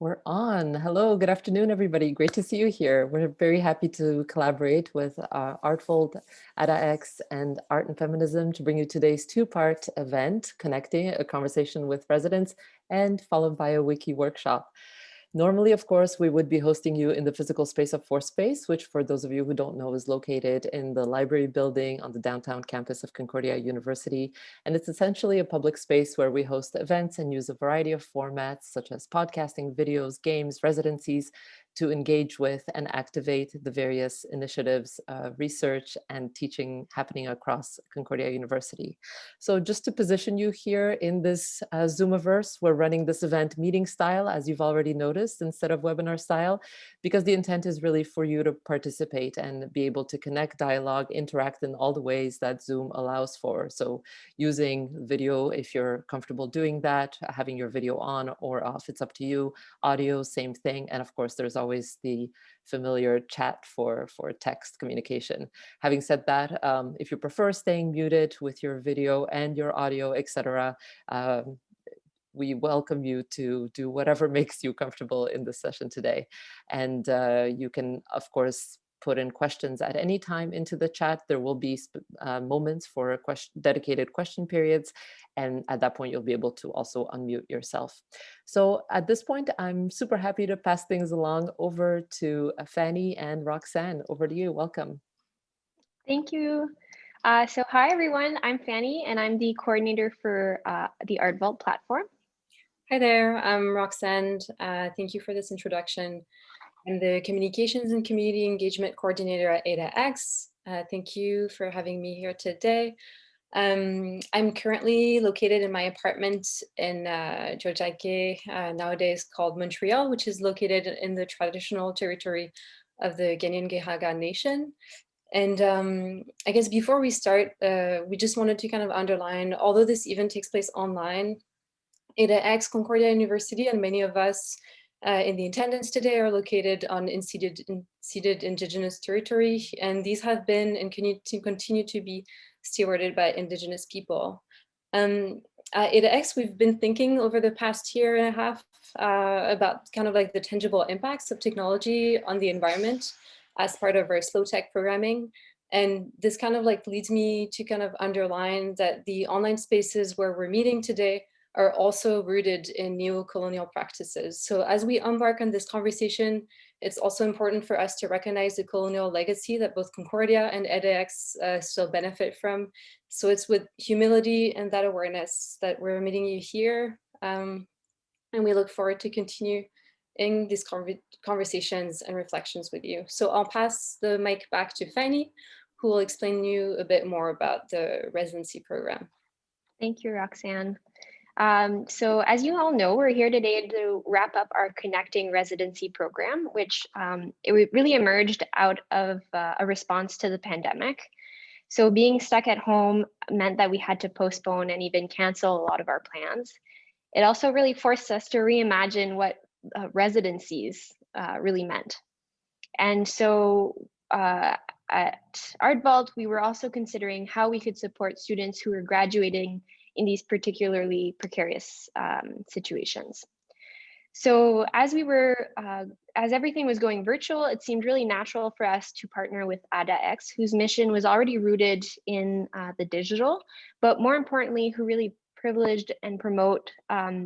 We're on. Hello, good afternoon, everybody. Great to see you here. We're very happy to collaborate with ArtVolt, AdaX, and Art and Feminism to bring you today's two-part event, Connecting, a conversation with residents, and followed by a Wiki workshop. Normally, of course, we would be hosting you in the physical space of Fourspace, which for those of you who don't know is located in the library building on the downtown campus of Concordia University. And it's essentially a public space where we host events and use a variety of formats such as podcasting, videos, games, residencies to engage with and activate the various initiatives, research and teaching happening across Concordia University. So just to position you here in this Zoomiverse, we're running this event meeting style, as you've already noticed, instead of webinar style, because the intent is really for you to participate and be able to connect, dialogue, interact in all the ways that Zoom allows for. So using video, if you're comfortable doing that, having your video on or off, it's up to you. Audio, same thing. And of course, there's always the familiar chat for text communication. Having said that, if you prefer staying muted with your video and your audio, etc., we welcome you to do whatever makes you comfortable in this session today. And you can, of course, put in questions at any time into the chat. There will be moments for dedicated question periods. And at that point, you'll be able to also unmute yourself. So at this point, I'm super happy to pass things along over to Fanny and Roxanne. Over to you. Welcome. Thank you. So hi, everyone. I'm Fanny, and I'm the coordinator for the ArtVolt platform. Hi there, I'm Roxanne. Thank you for this introduction. I'm the Communications and Community Engagement Coordinator at AdaX. Thank you for having me here today. I'm currently located in my apartment in Jojake, nowadays called Montreal, which is located in the traditional territory of the Ganyan-Gehaga Nation. And I guess before we start, we just wanted to kind of underline, although this event takes place online, AdaX, Concordia University, and many of us in the attendance today are located on unceded Indigenous territory, and these have been and continue to be stewarded by Indigenous people. At AdaX, we've been thinking over the past year and a half about kind of like the tangible impacts of technology on the environment as part of our slow tech programming. And this kind of like leads me to kind of underline that the online spaces where we're meeting today are also rooted in neo-colonial practices. So as we embark on this conversation, it's also important for us to recognize the colonial legacy that both Concordia and AdaX still benefit from. So it's with humility and that awareness that we're meeting you here. And we look forward to continue in these conversations and reflections with you. So I'll pass the mic back to Fanny, who will explain you a bit more about the residency program. Thank you, Roxanne. So as you all know, we're here today to wrap up our Connecting Residency program, which it really emerged out of a response to the pandemic. So being stuck at home meant that we had to postpone and even cancel a lot of our plans. It also really forced us to reimagine what residencies really meant. And so at ArtVolt, we were also considering how we could support students who were graduating in these particularly precarious situations. So as everything was going virtual, it seemed really natural for us to partner with AdaX, whose mission was already rooted in the digital, but more importantly, who really privileged and promote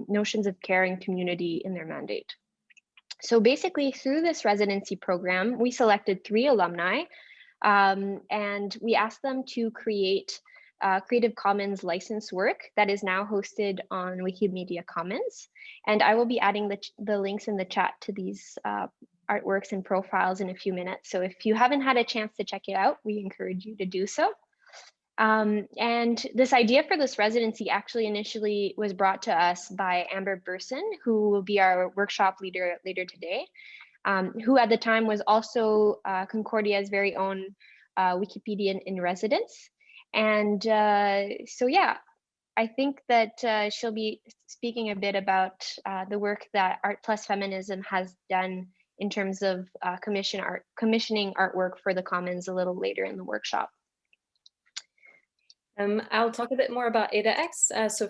notions of care and community in their mandate. So basically through this residency program, we selected 3 alumni and we asked them to create Creative Commons licensed work that is now hosted on Wikimedia Commons. And I will be adding the links in the chat to these artworks and profiles in a few minutes. So if you haven't had a chance to check it out, we encourage you to do so. And this idea for this residency actually initially was brought to us by Amber Burson, who will be our workshop leader later today, who at the time was also Concordia's very own Wikipedian in residence. And so, yeah, I think that she'll be speaking a bit about the work that Art Plus Feminism has done in terms of commissioning artwork for the Commons a little later in the workshop. I'll talk a bit more about AdaX. So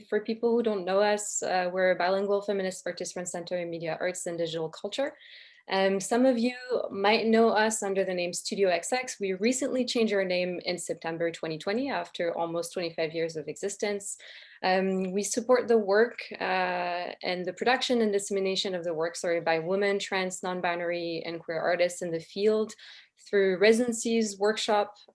for people who don't know us, we're a bilingual feminist participant center in media arts and digital culture. Some of you might know us under the name Studio XX. We recently changed our name in September 2020 after almost 25 years of existence. We support the work and the production and dissemination of the work by women, trans, non-binary, and queer artists in the field through residencies, workshops,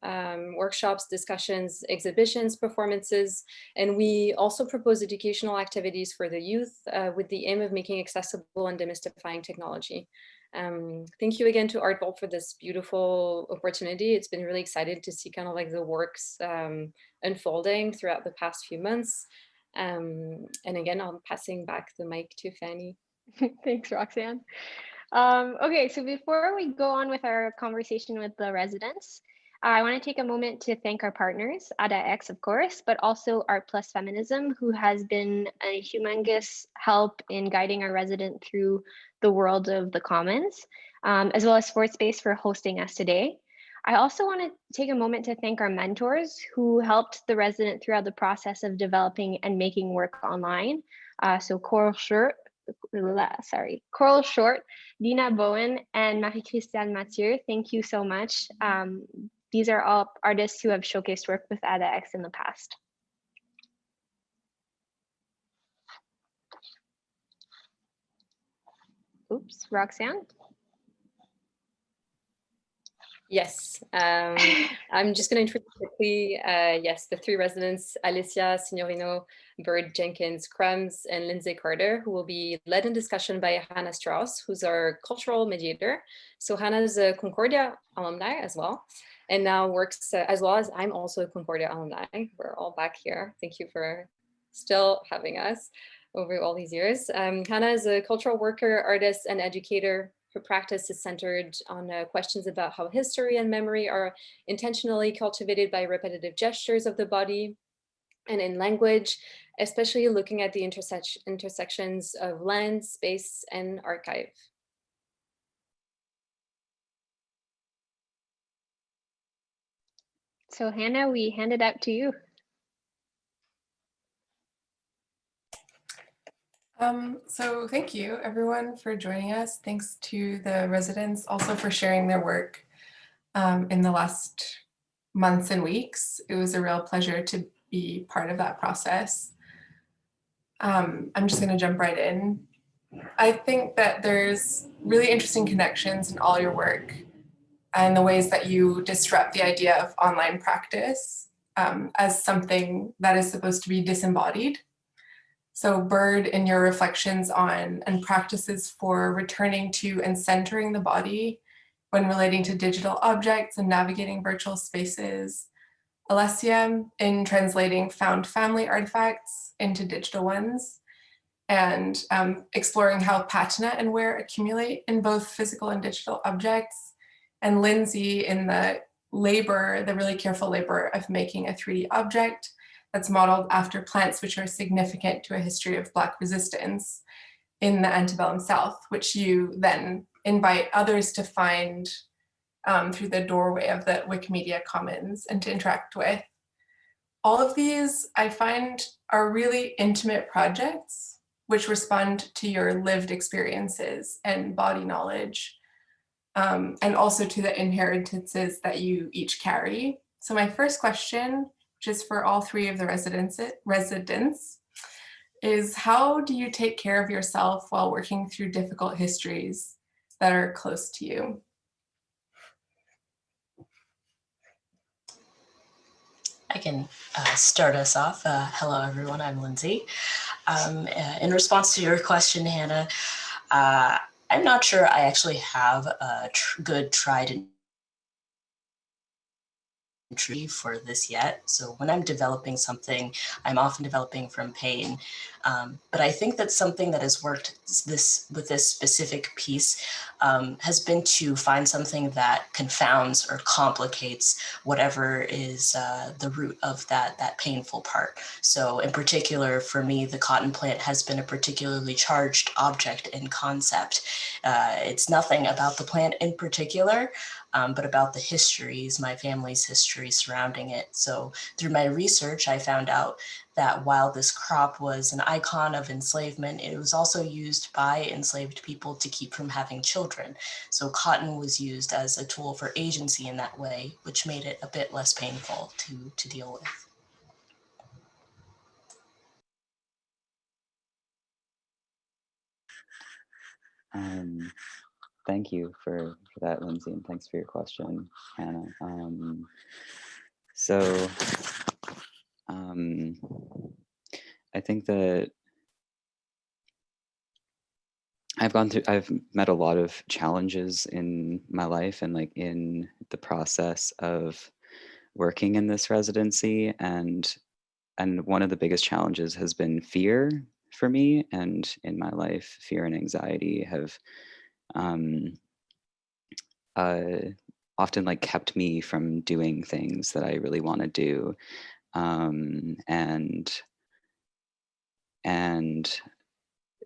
discussions, exhibitions, performances, and we also propose educational activities for the youth with the aim of making accessible and demystifying technology. Thank you again to ArtVolt for this beautiful opportunity. It's been really exciting to see kind of like the works unfolding throughout the past few months. And again, I'm passing back the mic to Fanny. Thanks, Roxanne. Okay, so before we go on with our conversation with the residents, I want to take a moment to thank our partners, AdaX, of course, but also Art Plus Feminism, who has been a humongous help in guiding our resident through the world of the commons, as well as Sportspace for hosting us today. I also want to take a moment to thank our mentors who helped the resident throughout the process of developing and making work online. So Coral Short, Dina Bowen, and Marie-Christiane Mathieu, thank you so much. These are all artists who have showcased work with AdaX in the past. Oops, Roxanne? Yes, I'm just going to introduce quickly, yes, the three residents, Alicia Signorino, Bird Jenkins Crumbs, and Lindsay Carter, who will be led in discussion by Hannah Strauss, who's our cultural mediator. So Hannah is a Concordia alumni as well, and now works as well as I'm also a Concordia alumni. We're all back here. Thank you for still having us over all these years. Hannah is a cultural worker, artist, and educator. Her practice is centered on questions about how history and memory are intentionally cultivated by repetitive gestures of the body and in language, especially looking at the intersections of land, space, and archive. So Hannah, we hand it out to you. So thank you everyone for joining us. Thanks to the residents also for sharing their work in the last months and weeks. It was a real pleasure to be part of that process. I'm just going to jump right in. I think that there's really interesting connections in all your work and the ways that you disrupt the idea of online practice as something that is supposed to be disembodied. So Bird, in your reflections on and practices for returning to and centering the body when relating to digital objects and navigating virtual spaces. Alessia, in translating found family artifacts into digital ones, and exploring how patina and wear accumulate in both physical and digital objects. And Lindsay, in the labor, the really careful labor of making a 3D object that's modeled after plants which are significant to a history of Black resistance in the antebellum South, which you then invite others to find through the doorway of the Wikimedia Commons and to interact with. All of these, I find, are really intimate projects which respond to your lived experiences and body knowledge, and also to the inheritances that you each carry. So my first question, which is for all three of the residents, is how do you take care of yourself while working through difficult histories that are close to you? I can start us off. Hello, everyone. I'm Lindsay. In response to your question, Hannah, I'm not sure I actually have a good tried and true for this yet. So when I'm developing something, I'm often developing from pain. But I think that something that has worked with this specific piece has been to find something that confounds or complicates whatever is the root of that painful part. So in particular, for me, the cotton plant has been a particularly charged object and concept. It's nothing about the plant in particular, but about the histories, my family's history surrounding it. So through my research, I found out that while this crop was an icon of enslavement, it was also used by enslaved people to keep from having children. So cotton was used as a tool for agency in that way, which made it a bit less painful to deal with. Thank you for that, Lindsay, and thanks for your question, Hannah. I think that I've met a lot of challenges in my life and like in the process of working in this residency, and one of the biggest challenges has been fear for me, and in my life, fear and anxiety have often like kept me from doing things that I really want to do, and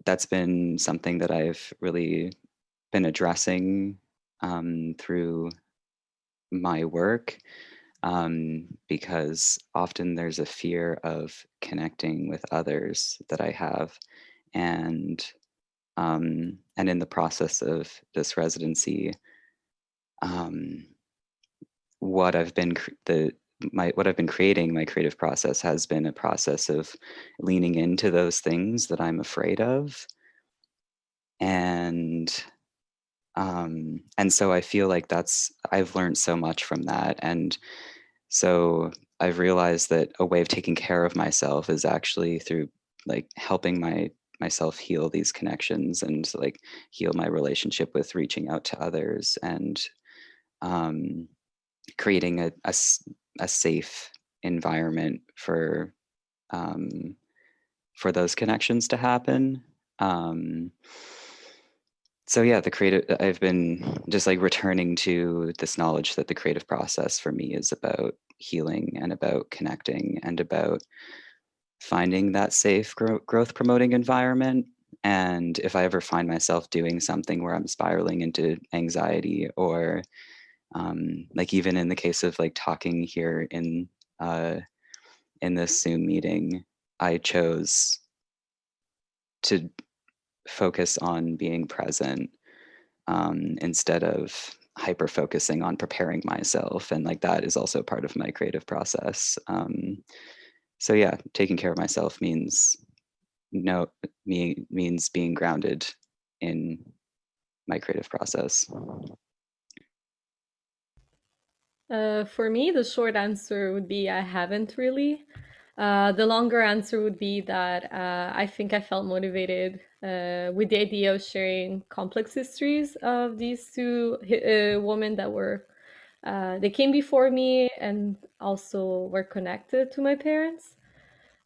that's been something that I've really been addressing through my work, because often there's a fear of connecting with others that I have, and in the process of this residency, what I've been creating, my creative process has been a process of leaning into those things that I'm afraid of, and so I feel like I've learned so much from that, and so I've realized that a way of taking care of myself is actually through like helping myself heal these connections and like heal my relationship with reaching out to others, and creating a safe environment for those connections to happen. So yeah, I've been just like returning to this knowledge that the creative process for me is about healing and about connecting and about finding that safe growth promoting environment. And if I ever find myself doing something where I'm spiraling into anxiety, or like even in the case of like talking here in this Zoom meeting, I chose to focus on being present instead of hyper focusing on preparing myself, and like that is also part of my creative process. So yeah, taking care of myself means being grounded in my creative process. For me, the short answer would be I haven't really. The longer answer would be that I think I felt motivated with the idea of sharing complex histories of these two women that were they came before me and also were connected to my parents.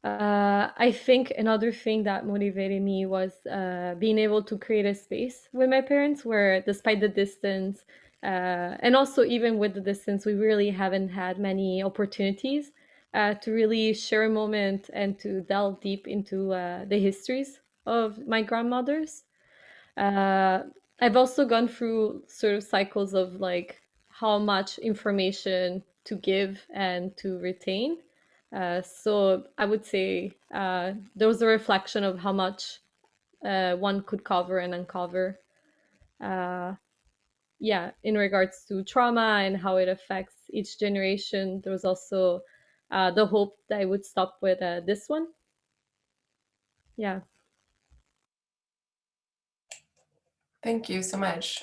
I think another thing that motivated me was being able to create a space with my parents where, despite the distance, and also even with the distance, we really haven't had many opportunities to really share a moment and to delve deep into the histories of my grandmothers. I've also gone through sort of cycles of like how much information to give and to retain. So I would say there was a reflection of how much one could cover and uncover. Yeah, in regards to trauma and how it affects each generation, there was also the hope that I would stop with this one. Yeah. Thank you so much.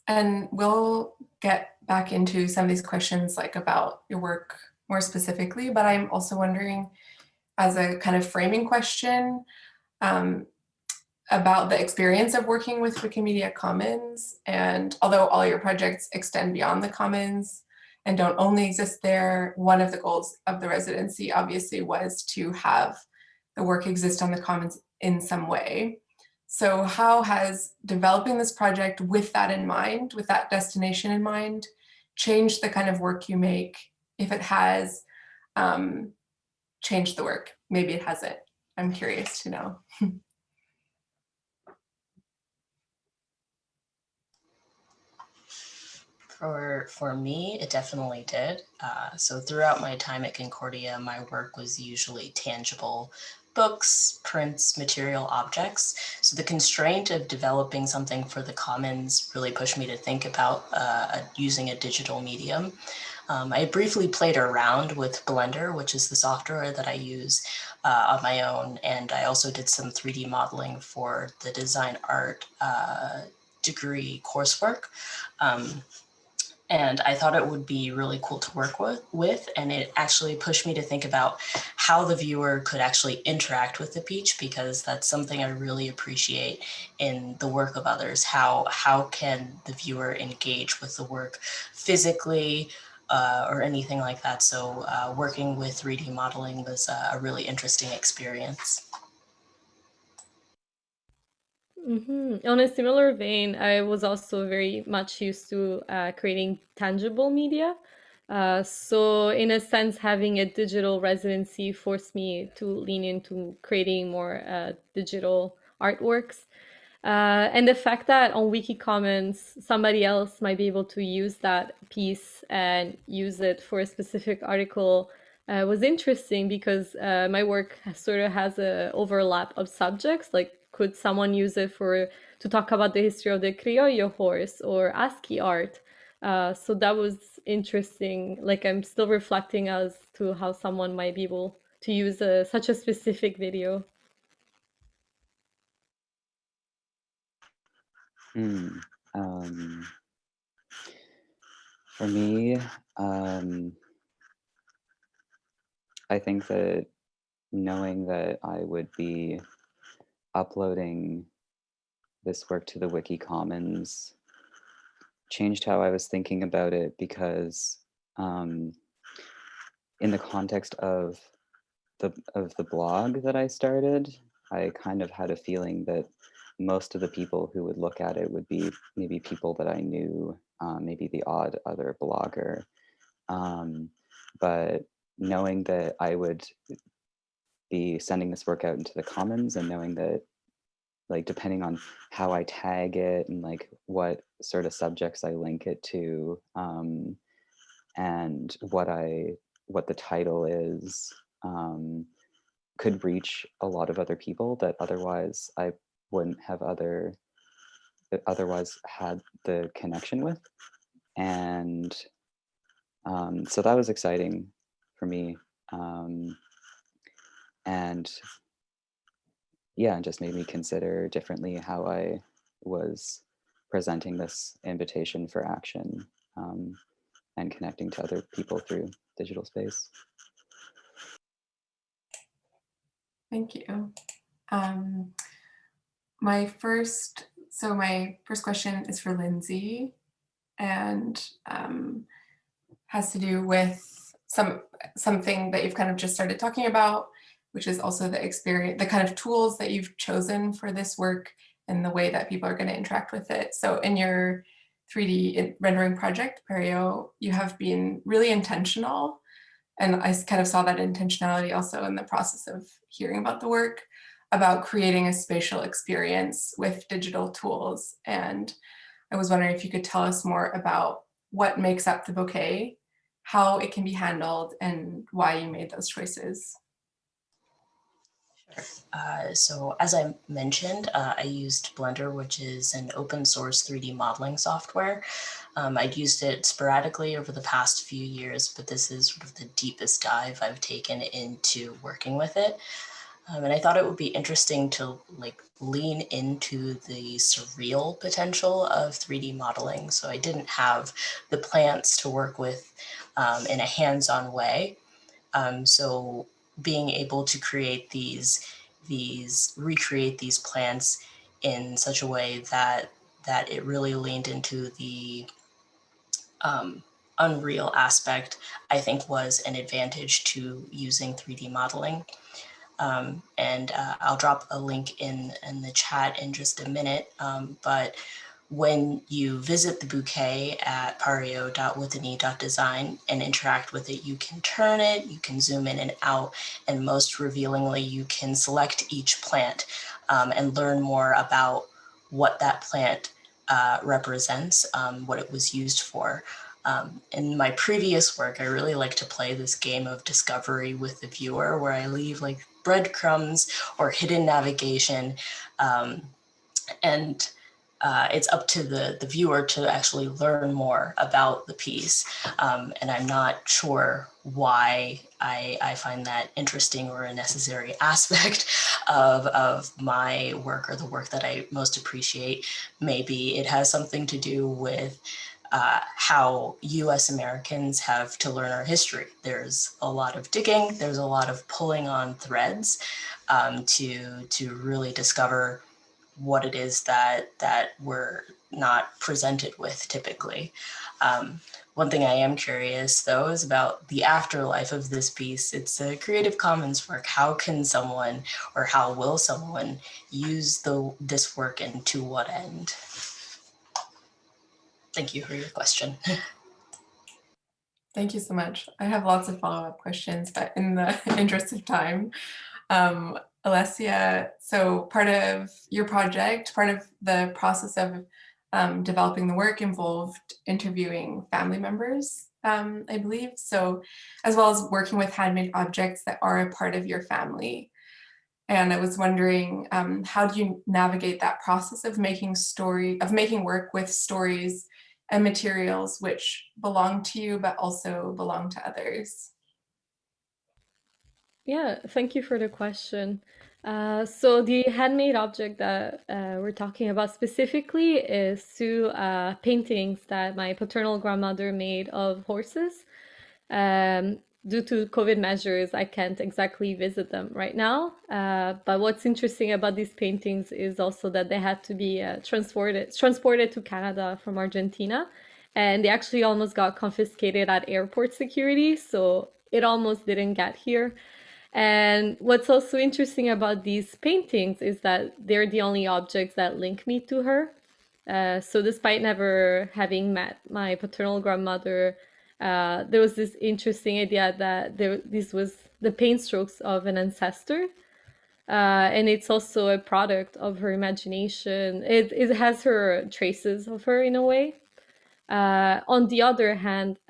And we'll get back into some of these questions like about your work more specifically, but I'm also wondering, as a kind of framing question, about the experience of working with Wikimedia Commons. And although all your projects extend beyond the Commons and don't only exist there, one of the goals of the residency obviously was to have the work exist on the commons in some way. So how has developing this project with that in mind, with that destination in mind, changed the kind of work you make? If it has changed the work, maybe it hasn't. I'm curious to know. For me, it definitely did. So throughout my time at Concordia, my work was usually tangible books, prints, material objects. So the constraint of developing something for the commons really pushed me to think about using a digital medium. I briefly played around with Blender, which is the software that I use on my own. And I also did some 3D modeling for the design art degree coursework. And I thought it would be really cool to work with, and it actually pushed me to think about how the viewer could actually interact with the piece, because that's something I really appreciate in the work of others. How can the viewer engage with the work physically or anything like that? So working with 3D modeling was a really interesting experience. On a similar vein, I was also very much used to creating tangible media. So in a sense, having a digital residency forced me to lean into creating more digital artworks. And the fact that on Wiki Commons, somebody else might be able to use that piece and use it for a specific article was interesting, because my work sort of has a overlap of subjects. Like, could someone use it to talk about the history of the criollo horse or ASCII art? So that was interesting. Like, I'm still reflecting as to how someone might be able to use such a specific video. For me, I think that knowing that I would be uploading this work to the Wiki Commons changed how I was thinking about it, because in the context of the blog that I started, I kind of had a feeling that most of the people who would look at it would be maybe people that I knew, maybe the odd other blogger. But knowing that I would be sending this work out into the commons, and knowing that, like, depending on how I tag it and like what sort of subjects I link it to, and what the title is, could reach a lot of other people that otherwise I wouldn't have otherwise had the connection with. And so that was exciting for me. And yeah, it just made me consider differently how I was presenting this invitation for action, and connecting to other people through digital space. Thank you. My first question is for Lindsay, and has to do with something that you've kind of just started talking about, which is also the experience, the kind of tools that you've chosen for this work and the way that people are going to interact with it. So in your 3D rendering project, Perio, you have been really intentional. And I kind of saw that intentionality also in the process of hearing about the work, about creating a spatial experience with digital tools. And I was wondering if you could tell us more about what makes up the bouquet, how it can be handled, and why you made those choices. Sure. So as I mentioned, I used Blender, which is an open source 3D modeling software. I'd used it sporadically over the past few years, but this is sort of the deepest dive I've taken into working with it. And I thought it would be interesting to lean into the surreal potential of 3D modeling. So I didn't have the plants to work with in a hands-on way. So being able to create recreate these plants in such a way that it really leaned into the unreal aspect, I think was an advantage to using 3D modeling. And I'll drop a link in the chat in just a minute. But when you visit the bouquet at pario.withany.design and interact with it, you can turn it, you can zoom in and out, and most revealingly, you can select each plant and learn more about what that plant represents, what it was used for. In my previous work, I really like to play this game of discovery with the viewer where I leave like breadcrumbs or hidden navigation. And it's up to the viewer to actually learn more about the piece. And I'm not sure why I find that interesting or a necessary aspect of my work or the work that I most appreciate. Maybe it has something to do with how US Americans have to learn our history. There's a lot of digging, there's a lot of pulling on threads to really discover what it is that we're not presented with typically. One thing I am curious though is about the afterlife of this piece. It's a Creative Commons work. How can someone, or how will someone use this work and to what end? Thank you for your question. Thank you so much. I have lots of follow-up questions, but in the interest of time, Alessia, so part of your project, part of the process of developing the work involved interviewing family members, I believe. So as well as working with handmade objects that are a part of your family. And I was wondering, how do you navigate that process of making work with stories and materials which belong to you, but also belong to others? Yeah, thank you for the question. So the handmade object that we're talking about specifically is two paintings that my paternal grandmother made of horses. Due to COVID measures, I can't exactly visit them right now. But what's interesting about these paintings is also that they had to be transported to Canada from Argentina. And they actually almost got confiscated at airport security. So it almost didn't get here. And what's also interesting about these paintings is that they're the only objects that link me to her. So despite never having met my paternal grandmother, there was this interesting idea that this was the paint strokes of an ancestor. And it's also a product of her imagination. It has her traces of her in a way. On the other hand,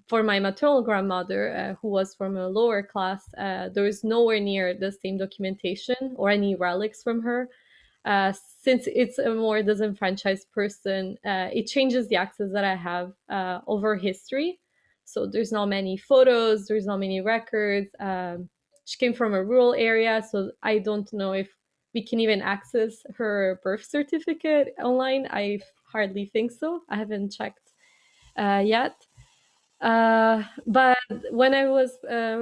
for my maternal grandmother, who was from a lower class, there is nowhere near the same documentation or any relics from her. Since it's a more disenfranchised person, it changes the access that I have over history. So there's not many photos, there's not many records. She came from a rural area, so I don't know if we can even access her birth certificate online. I hardly think so. I haven't checked yet. But when I was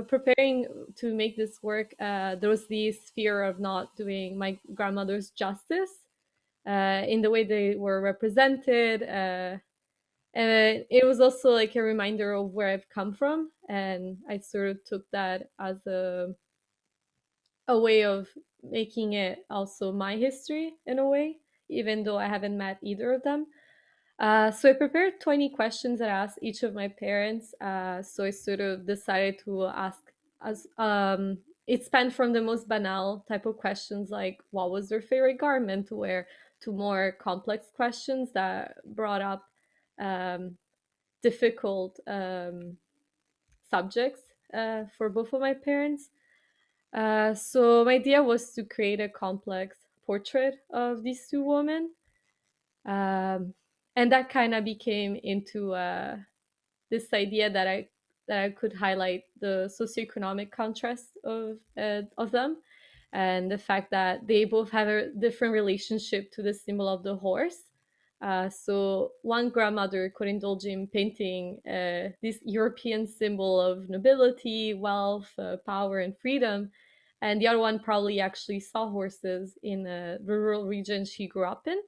preparing to make this work, there was this fear of not doing my grandmother's justice in the way they were represented. And it was also like a reminder of where I've come from. And I sort of took that as a way of making it also my history in a way, even though I haven't met either of them. So I prepared 20 questions that I asked each of my parents. So I sort of decided to ask as it spanned from the most banal type of questions like what was their favorite garment to wear to more complex questions that brought up difficult subjects for both of my parents. So my idea was to create a complex portrait of these two women. And that kind of became into this idea that I could highlight the socioeconomic contrast of them, and the fact that they both have a different relationship to the symbol of the horse. So one grandmother could indulge in painting this European symbol of nobility, wealth, power, and freedom, and the other one probably actually saw horses in the rural region she grew up in.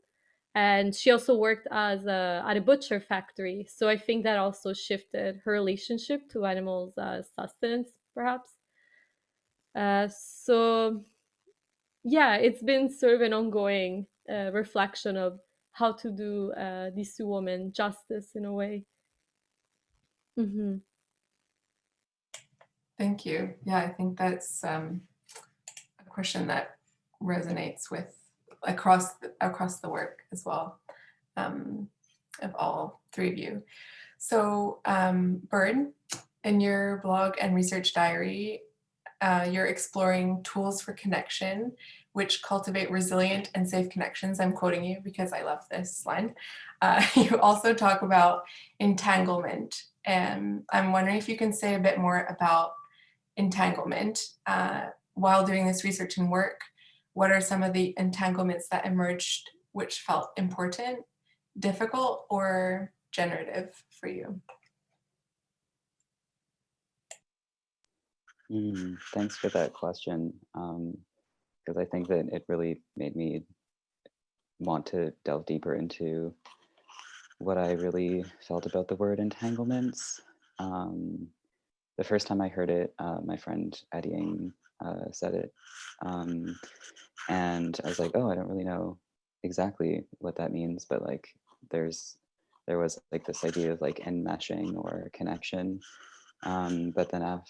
And she also worked at a butcher factory. So I think that also shifted her relationship to animals' sustenance, perhaps. So yeah, it's been sort of an ongoing reflection of how to do these two women justice in a way. Mm-hmm. Thank you. Yeah, I think that's a question that resonates with across the work as well, of all three of you. So, Bird, in your blog and research diary, you're exploring tools for connection, which cultivate resilient and safe connections. I'm quoting you because I love this line. You also talk about entanglement. And I'm wondering if you can say a bit more about entanglement. While doing this research and work, what are some of the entanglements that emerged which felt important, difficult, or generative for you? Thanks for that question, because I think that it really made me want to delve deeper into what I really felt about the word entanglements. The first time I heard it, my friend Addie said it, and I was like, oh, I don't really know exactly what that means, but like there was like this idea of like enmeshing or connection, but then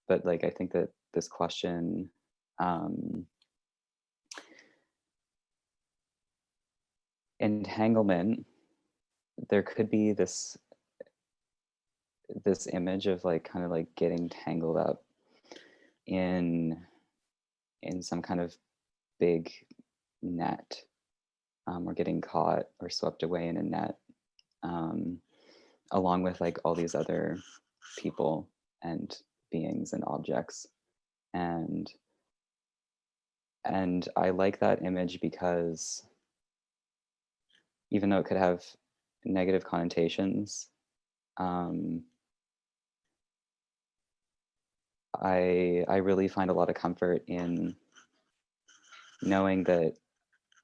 but like I think that this question, entanglement, there could be this image of like kind of like getting tangled up in some kind of big net, or getting caught or swept away in a net, along with like all these other people and beings and objects. And I like that image because even though it could have negative connotations, I really find a lot of comfort in knowing that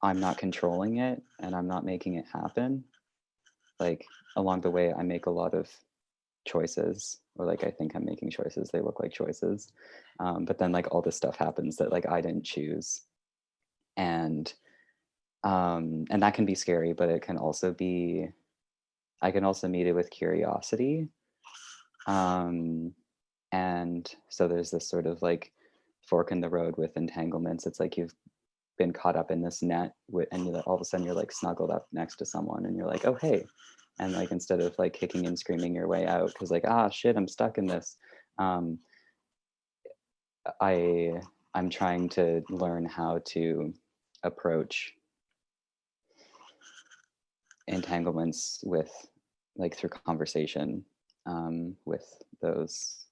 I'm not controlling it and I'm not making it happen. Like along the way, I make a lot of choices, or like I think I'm making choices. They look like choices, but then like all this stuff happens that like I didn't choose, and that can be scary. But it can also be, I can also meet it with curiosity, and so there's this sort of like fork in the road with entanglements. It's like you've been caught up in this net and all of a sudden you're like snuggled up next to someone and you're like, oh hey, and like instead of like kicking and screaming your way out because like, ah shit, I'm stuck in this, I'm trying to learn how to approach entanglements with like through conversation, with those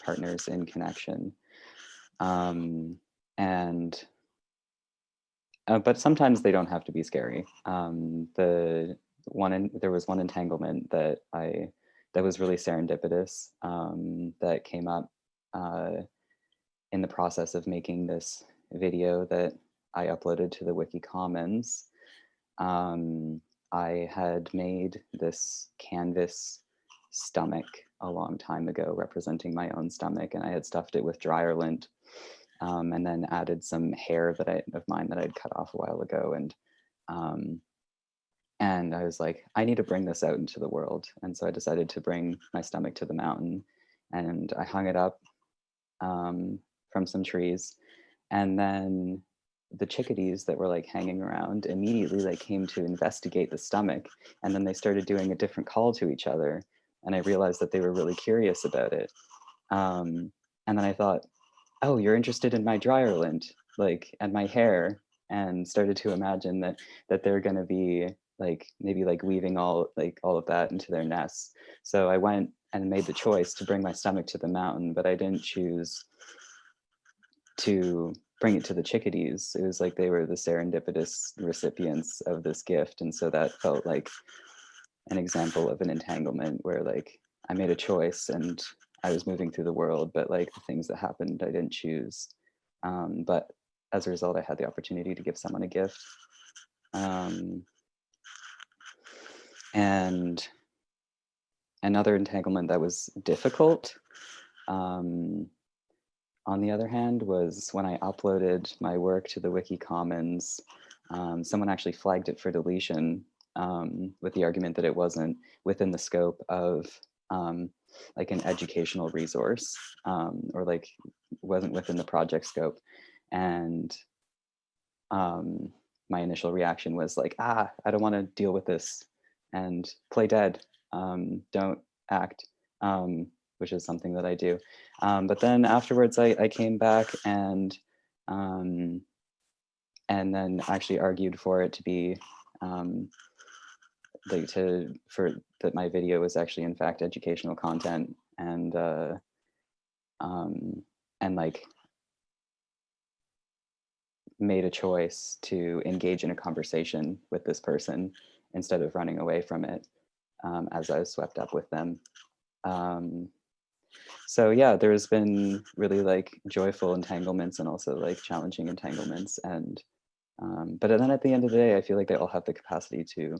partners in connection, and but sometimes they don't have to be scary. There was one entanglement that was really serendipitous, that came up in the process of making this video that I uploaded to the Wiki Commons. I had made this canvas stomach a long time ago representing my own stomach, and I had stuffed it with dryer lint, and then added some hair of mine that I'd cut off a while ago, and I was like, I need to bring this out into the world, and so I decided to bring my stomach to the mountain, and I hung it up from some trees, and then the chickadees that were like hanging around immediately like came to investigate the stomach, and then they started doing a different call to each other, and I realized that they were really curious about it, and then I thought, oh, you're interested in my dryer lint, like, and my hair, and started to imagine that they're going to be like maybe like weaving all of that into their nests. So I went and made the choice to bring my stomach to the mountain, but I didn't choose to bring it to the chickadees. It was like they were the serendipitous recipients of this gift, and so that felt like an example of an entanglement where like I made a choice and I was moving through the world, but like the things that happened, I didn't choose. But as a result, I had the opportunity to give someone a gift. And another entanglement that was difficult, on the other hand, was when I uploaded my work to the Wiki Commons, someone actually flagged it for deletion with the argument that it wasn't within the scope of like an educational resource, or like wasn't within the project scope. And my initial reaction was like, I don't want to deal with this and play dead, don't act, which is something that I do. But then afterwards I came back and then actually argued for it to be like that my video was actually in fact educational content, and like made a choice to engage in a conversation with this person instead of running away from it as I was swept up with them. So yeah, there's been really like joyful entanglements and also like challenging entanglements, and but then at the end of the day, I feel like they all have the capacity to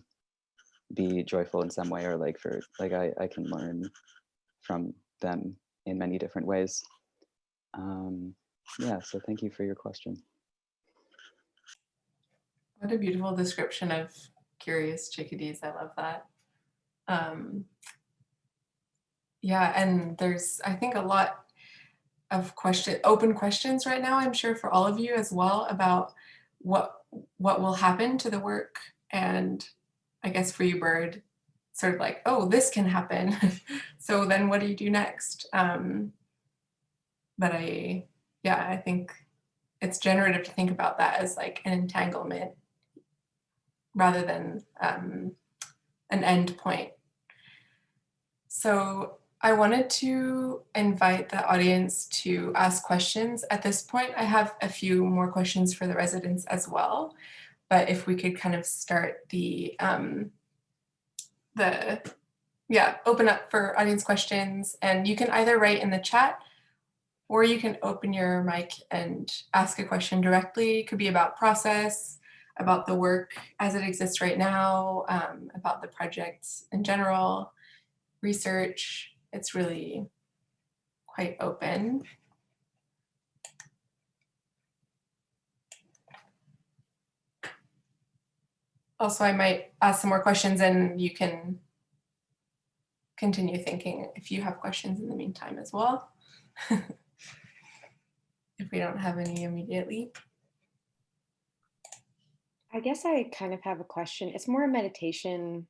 be joyful in some way, or like for like I can learn from them in many different ways. Yeah, so thank you for your question. What a beautiful description of curious chickadees. I love that. Yeah, and there's, I think, a lot of open questions right now, I'm sure for all of you as well, about what will happen to the work. And I guess for you, Bird, sort of like, oh, this can happen. So then what do you do next? But I think it's generative to think about that as like an entanglement rather than an end point. So I wanted to invite the audience to ask questions. At this point, I have a few more questions for the residents as well. But if we could kind of start open up for audience questions, and you can either write in the chat or you can open your mic and ask a question directly. It could be about process, about the work as it exists right now, about the project in general, research. It's really quite open. Also, I might ask some more questions and you can continue thinking if you have questions in the meantime as well. If we don't have any immediately. I guess I kind of have a question. It's more a meditation.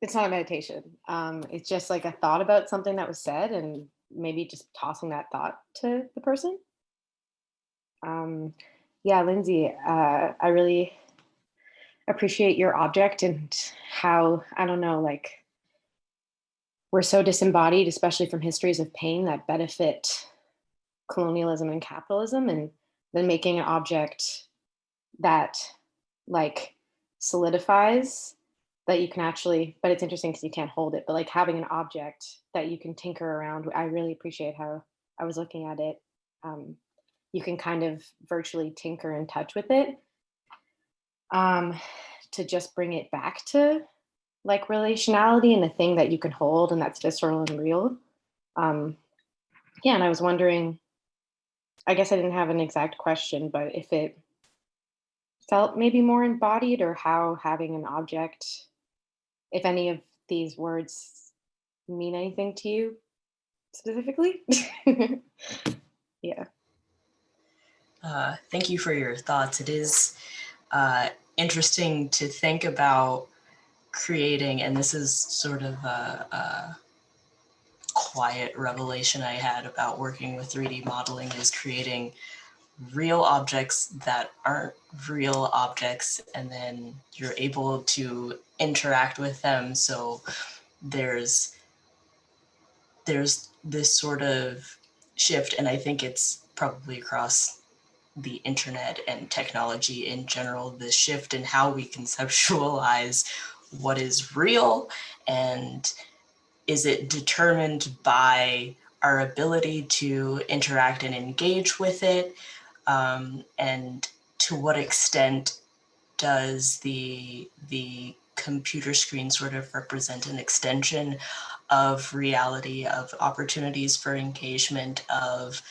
It's not a meditation. It's just like a thought about something that was said and maybe just tossing that thought to the person. Yeah, Lindsay, I really appreciate your object and how, I don't know, like we're so disembodied, especially from histories of pain that benefit colonialism and capitalism, and then making an object that like solidifies that you can actually, but it's interesting because you can't hold it, but like having an object that you can tinker around. I really appreciate how I was looking at it. You can kind of virtually tinker and touch with it to just bring it back to like relationality and the thing that you can hold and that's visceral and real. Yeah, and I was wondering, I guess I didn't have an exact question, but if it felt maybe more embodied, or how having an object, if any of these words mean anything to you specifically. Yeah. Thank you for your thoughts. It is interesting to think about creating, and this is sort of a quiet revelation I had about working with 3D modeling, is creating real objects that aren't real objects, and then you're able to interact with them. So there's this sort of shift, and I think it's probably across the internet and technology in general, the shift in how we conceptualize what is real, and is it determined by our ability to interact and engage with it, and to what extent does the computer screen sort of represent an extension of reality, of opportunities for engagement, of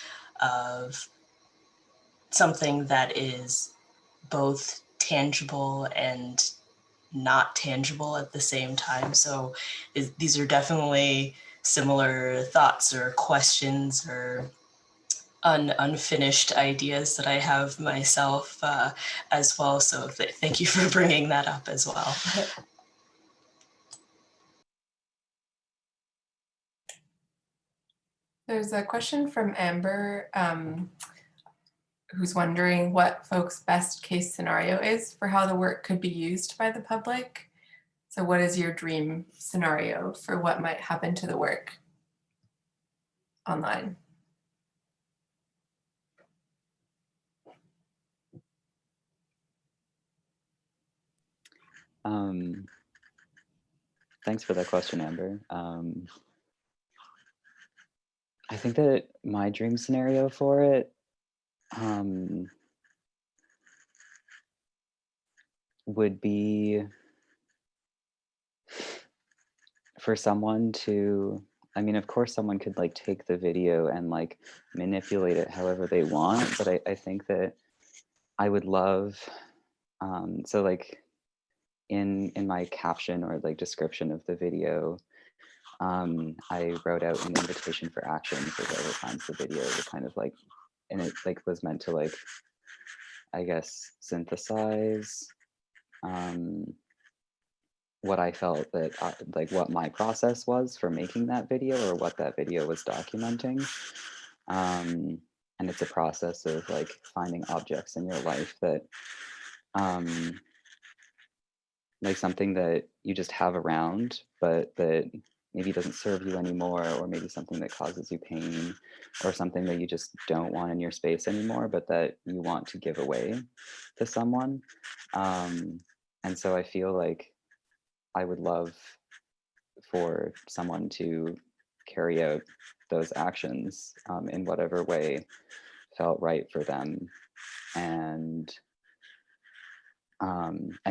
something that is both tangible and not tangible at the same time. So these are definitely similar thoughts or questions or unfinished ideas that I have myself as well. So thank you for bringing that up as well. There's a question from Amber, who's wondering what folks' best case scenario is for how the work could be used by the public. So what is your dream scenario for what might happen to the work online? Thanks for that question, Amber. I think that my dream scenario for it would be for someone to, I mean, of course someone could like take the video and like manipulate it however they want, but I think that I would love, so like in my caption or like description of the video, I wrote out an invitation for action for whoever finds the video to kind of like, and it like was meant to like, I guess, synthesize what I felt that like what my process was for making that video or what that video was documenting. And it's a process of like finding objects in your life that like something that you just have around, but that maybe doesn't serve you anymore, or maybe something that causes you pain, or something that you just don't want in your space anymore, but that you want to give away to someone. And so I feel like I would love for someone to carry out those actions in whatever way felt right for them, and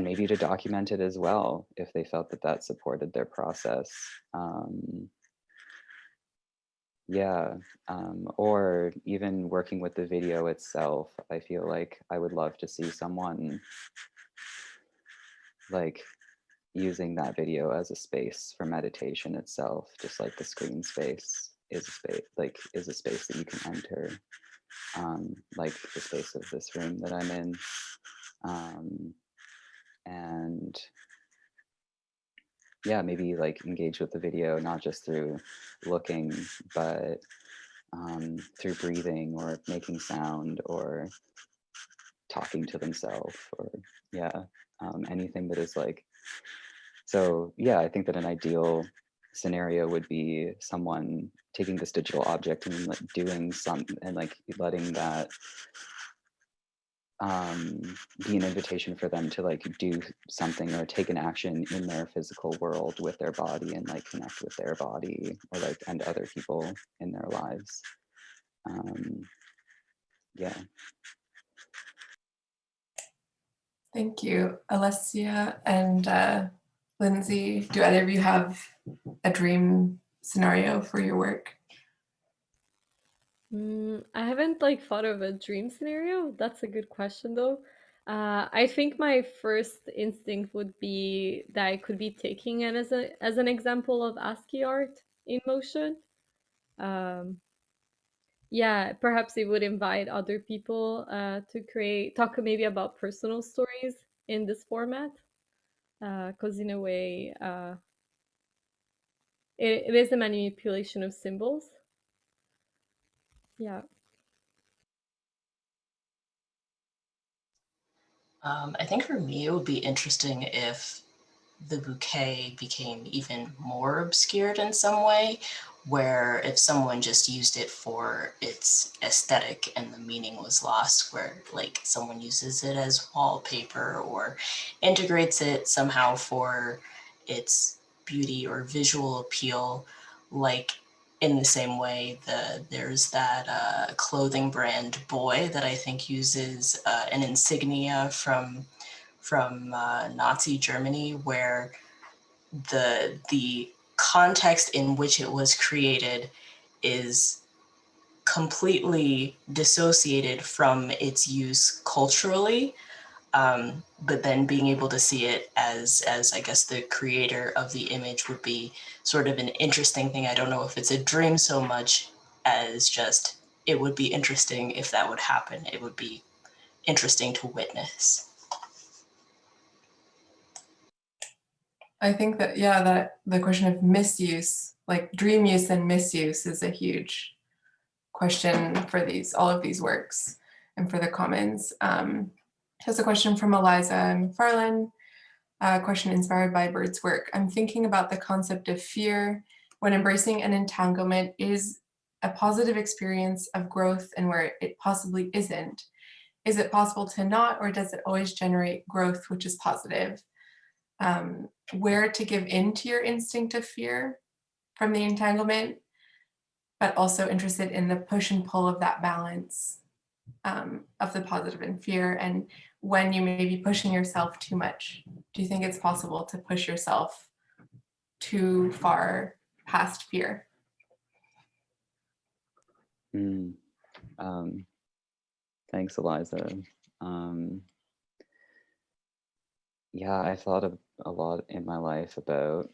maybe to document it as well if they felt that that supported their process. Yeah, or even working with the video itself. I feel like I would love to see someone like using that video as a space for meditation itself, just like the screen space is a space, like is a space that you can enter, like the space of this room that I'm in. And yeah, maybe like engage with the video, not just through looking, but through breathing or making sound or talking to themselves, or yeah, anything that is like, so yeah, I think that an ideal scenario would be someone taking this digital object and like doing something and like letting that be an invitation for them to like do something or take an action in their physical world with their body and like connect with their body or like and other people in their lives. Yeah. Thank you, Alessia and Lindsay. Do either of you have a dream scenario for your work? I haven't like thought of a dream scenario. That's a good question though. I think my first instinct would be that I could be taking it as an example of ASCII art in motion. Yeah, perhaps it would invite other people to talk maybe about personal stories in this format, because in a way, it is a manipulation of symbols. Yeah. I think for me, it would be interesting if the bouquet became even more obscured in some way, where if someone just used it for its aesthetic and the meaning was lost, where like someone uses it as wallpaper or integrates it somehow for its beauty or visual appeal, like in the same way there's that clothing brand Boy that I think uses an insignia from from Nazi Germany, where the context in which it was created is completely dissociated from its use culturally. But then being able to see it as I guess the creator of the image would be sort of an interesting thing. I don't know if it's a dream so much as just it would be interesting if that would happen. It would be interesting to witness. I think that, yeah, that the question of misuse, like dream use and misuse, is a huge question for all of these works and for the commons. Here's a question from Eliza McFarlane, a question inspired by Bird's work. I'm thinking about the concept of fear when embracing an entanglement is a positive experience of growth and where it possibly isn't. Is it possible to not, or does it always generate growth, which is positive? Where to give in to your instinct of fear from the entanglement, but also interested in the push and pull of that balance of the positive and fear, and when you may be pushing yourself too much. Do you think it's possible to push yourself too far past fear? Thanks, Eliza. Yeah, I thought of a lot in my life about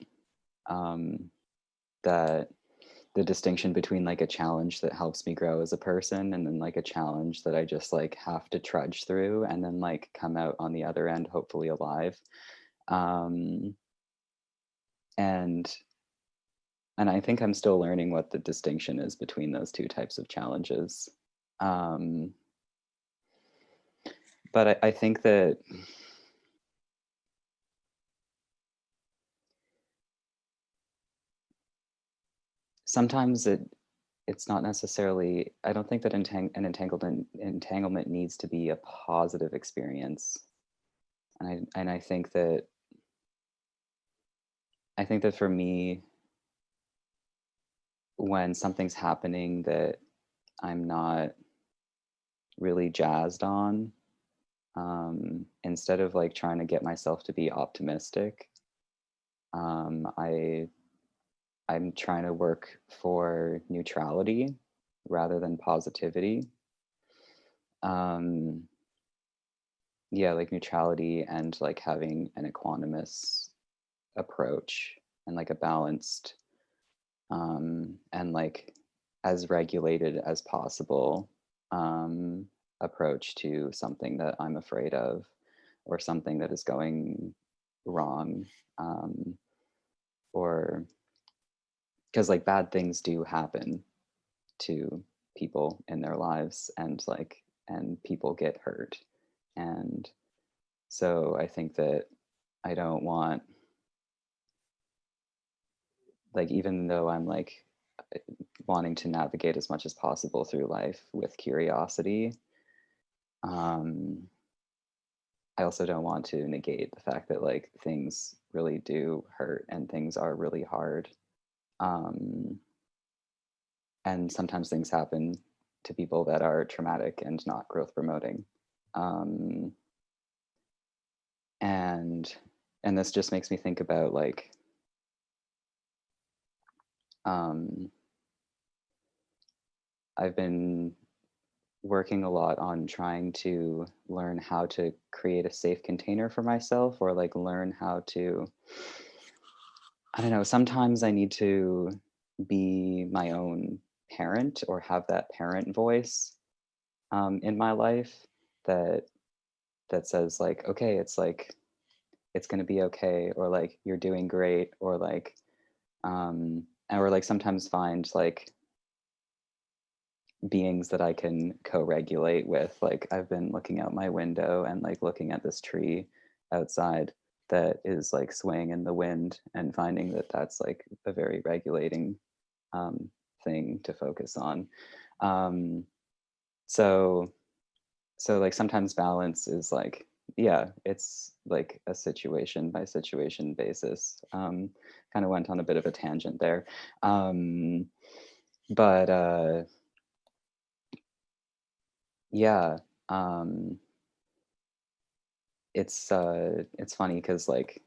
that the distinction between like a challenge that helps me grow as a person and then like a challenge that I just like have to trudge through and then like come out on the other end hopefully alive. And I think I'm still learning what the distinction is between those two types of challenges. But I think that sometimes it's not necessarily, I don't think that an entanglement needs to be a positive experience. And I think that for me, when something's happening that I'm not really jazzed on, instead of like trying to get myself to be optimistic, I'm trying to work for neutrality rather than positivity. Yeah, like neutrality and like having an equanimous approach and like a balanced and like as regulated as possible approach to something that I'm afraid of or something that is going wrong, or because like bad things do happen to people in their lives and people get hurt. And so I think that I don't want, like, even though I'm like wanting to navigate as much as possible through life with curiosity, I also don't want to negate the fact that like things really do hurt and things are really hard. And sometimes things happen to people that are traumatic and not growth promoting. And this just makes me think about like, I've been working a lot on trying to learn how to create a safe container for myself, or like learn how to, I don't know, sometimes I need to be my own parent or have that parent voice in my life that says like, okay, it's like, it's going to be okay, or like you're doing great, or like or like sometimes find like beings that I can co-regulate with. Like I've been looking out my window and like looking at this tree outside that is like swaying in the wind and finding that that's like a very regulating thing to focus on. So like sometimes balance is like, yeah, it's like a situation by situation basis. Kind of went on a bit of a tangent there. But yeah, it's funny because like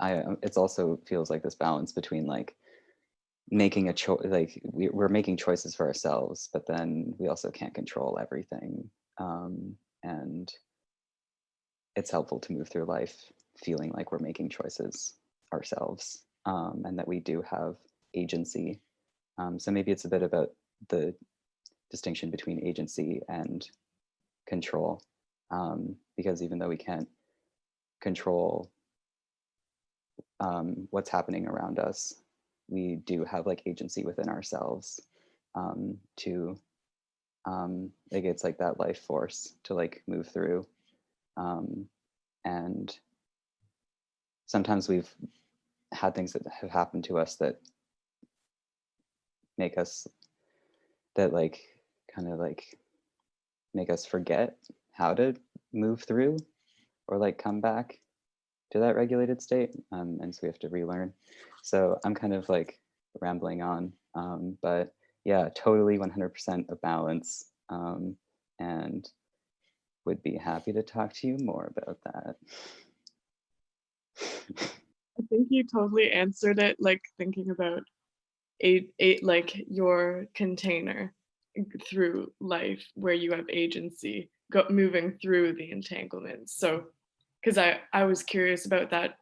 it's also feels like this balance between like making a choice, like we're making choices for ourselves, but then we also can't control everything. And it's helpful to move through life feeling like we're making choices ourselves, and that we do have agency. So maybe it's a bit about the distinction between agency and control, because even though we can't control what's happening around us, we do have like agency within ourselves, to like it's like that life force to like move through. And sometimes we've had things that have happened to us that make us, that like kind of like make us forget how to move through or like come back to that regulated state, and so we have to relearn. So I'm kind of like rambling on, but yeah, totally 100% a balance, and would be happy to talk to you more about that. I think you totally answered it, like thinking about like your container through life where you have agency moving through the entanglements. So because I was curious about that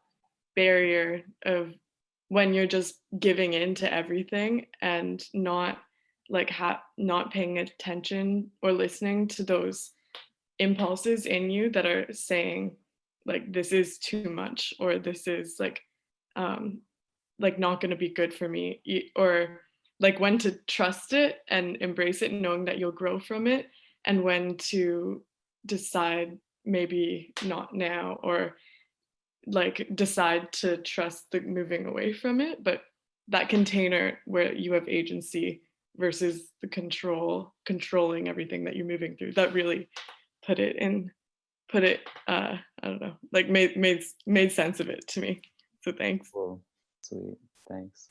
barrier of when you're just giving in to everything and not like not paying attention or listening to those impulses in you that are saying like this is too much, or this is like not going to be good for me, or like when to trust it and embrace it knowing that you'll grow from it, and when to decide maybe not now, or like decide to trust the moving away from it. But that container where you have agency versus the controlling everything that you're moving through, that really put it I don't know, like made sense of it to me. So thanks. Cool. Sweet. Thanks.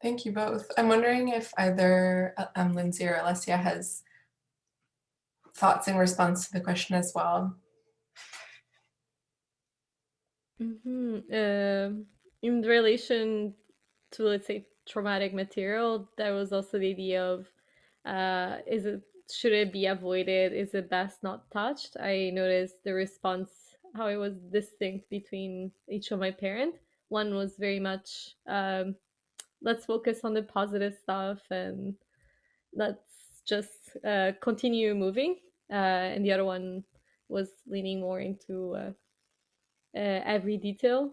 Thank you both. I'm wondering if either Lindsay or Alessia has thoughts in response to the question as well. In relation to, let's say, traumatic material, there was also the idea of should it be avoided? Is it best not touched? I noticed the response, how it was distinct between each of my parents. One was very much let's focus on the positive stuff and let's just continue moving, and the other one was leaning more into every detail.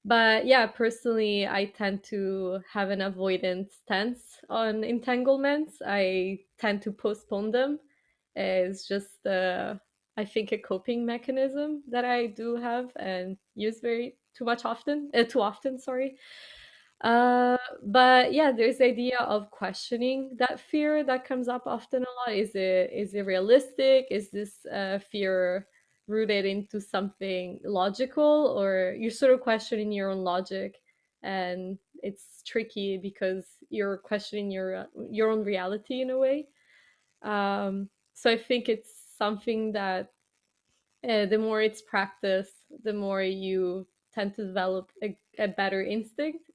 But yeah, personally, I tend to have an avoidance stance on entanglements. I tend to postpone them. It's just, I think, a coping mechanism that I do have and use too often, sorry. But yeah, there's the idea of questioning that fear that comes up often a lot. Is it realistic? Is this fear rooted into something logical, or you're sort of questioning your own logic? And it's tricky because you're questioning your own reality in a way. So I think it's something that the more it's practiced, the more you tend to develop a better instinct,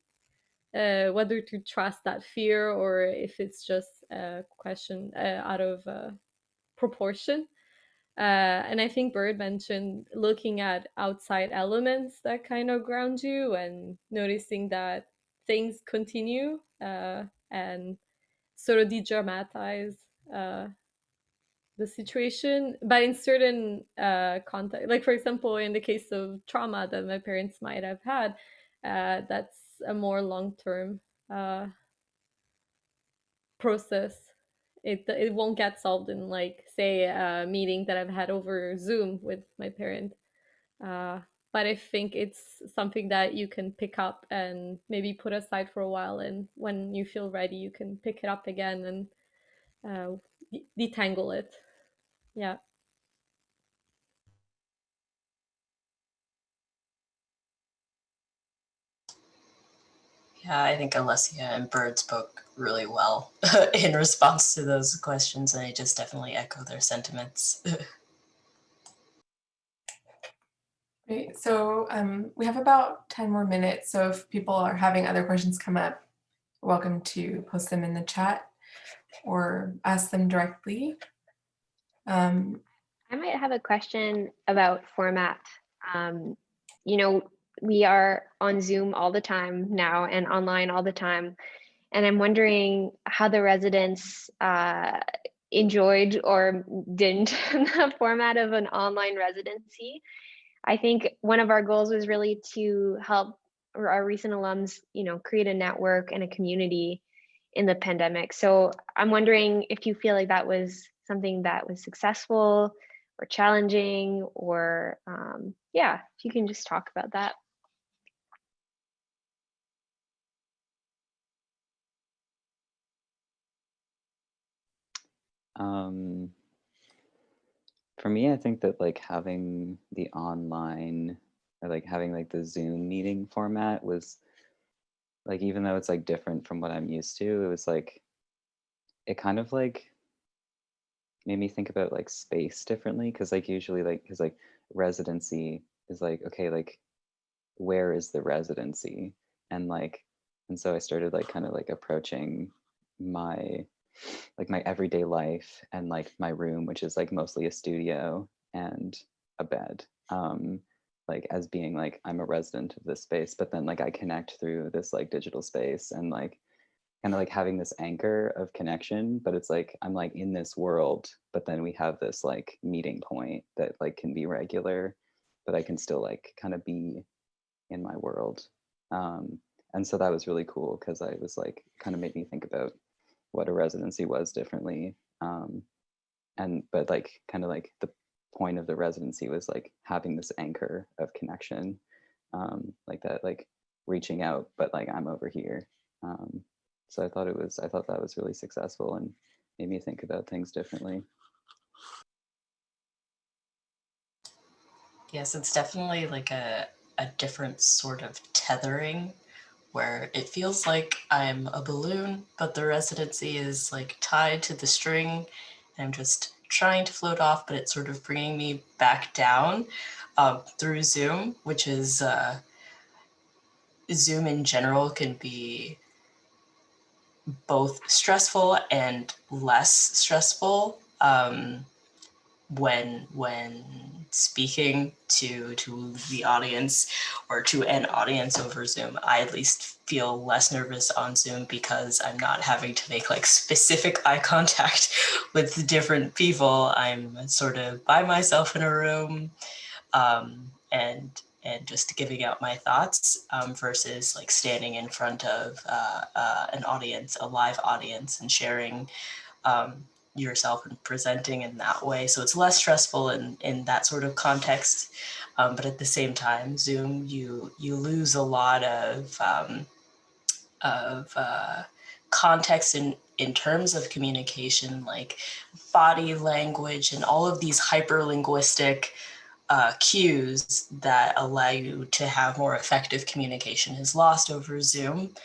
whether to trust that fear or if it's just a question out of proportion. And I think Bird mentioned looking at outside elements that kind of ground you and noticing that things continue, and sort of de-dramatize the situation. But in certain context, like for example, in the case of trauma that my parents might have had, that's a more long-term process. It won't get solved in, like, say, a meeting that I've had over Zoom with my parent. But I think it's something that you can pick up and maybe put aside for a while, and when you feel ready, you can pick it up again and detangle it. Yeah. Yeah, I think Alessia and Bird spoke really well in response to those questions, and I just definitely echo their sentiments. Great. So we have about 10 more minutes. So if people are having other questions come up, you're welcome to post them in the chat or ask them directly. I might have a question about format. You know, we are on Zoom all the time now and online all the time. And I'm wondering how the residents enjoyed or didn't the format of an online residency. I think one of our goals was really to help our recent alums, you know, create a network and a community in the pandemic. So I'm wondering if you feel like that was something that was successful or challenging, or yeah, if you can just talk about that. For me, I think that like having the online or like having like the Zoom meeting format was like, even though it's like different from what I'm used to, it was like, it kind of like made me think about like space differently. Cause like usually like, cause like residency is like, okay, like where is the residency? And like, and so I started like kind of like approaching my like my everyday life and like my room, which is like mostly a studio and a bed, like as being like I'm a resident of this space, but then like I connect through this like digital space and like kind of like having this anchor of connection, but it's like I'm like in this world, but then we have this like meeting point that like can be regular, but I can still like kind of be in my world. And so that was really cool because I was like kind of made me think about what a residency was differently. And but like kind of like the point of the residency was like having this anchor of connection, like that, like reaching out, but like I'm over here. So I thought that was really successful and made me think about things differently. Yes, it's definitely like a different sort of tethering where it feels like I'm a balloon, but the residency is like tied to the string. And I'm just trying to float off, but it's sort of bringing me back down through Zoom, which is Zoom in general can be both stressful and less stressful. When speaking to the audience or to an audience over Zoom, I at least feel less nervous on Zoom because I'm not having to make like specific eye contact with different people. I'm sort of by myself in a room, and just giving out my thoughts versus like standing in front of an audience, a live audience, and sharing yourself and presenting in that way. So it's less stressful in that sort of context. But at the same time, Zoom, you lose a lot of context in terms of communication, like body language and all of these hyperlinguistic cues that allow you to have more effective communication is lost over Zoom.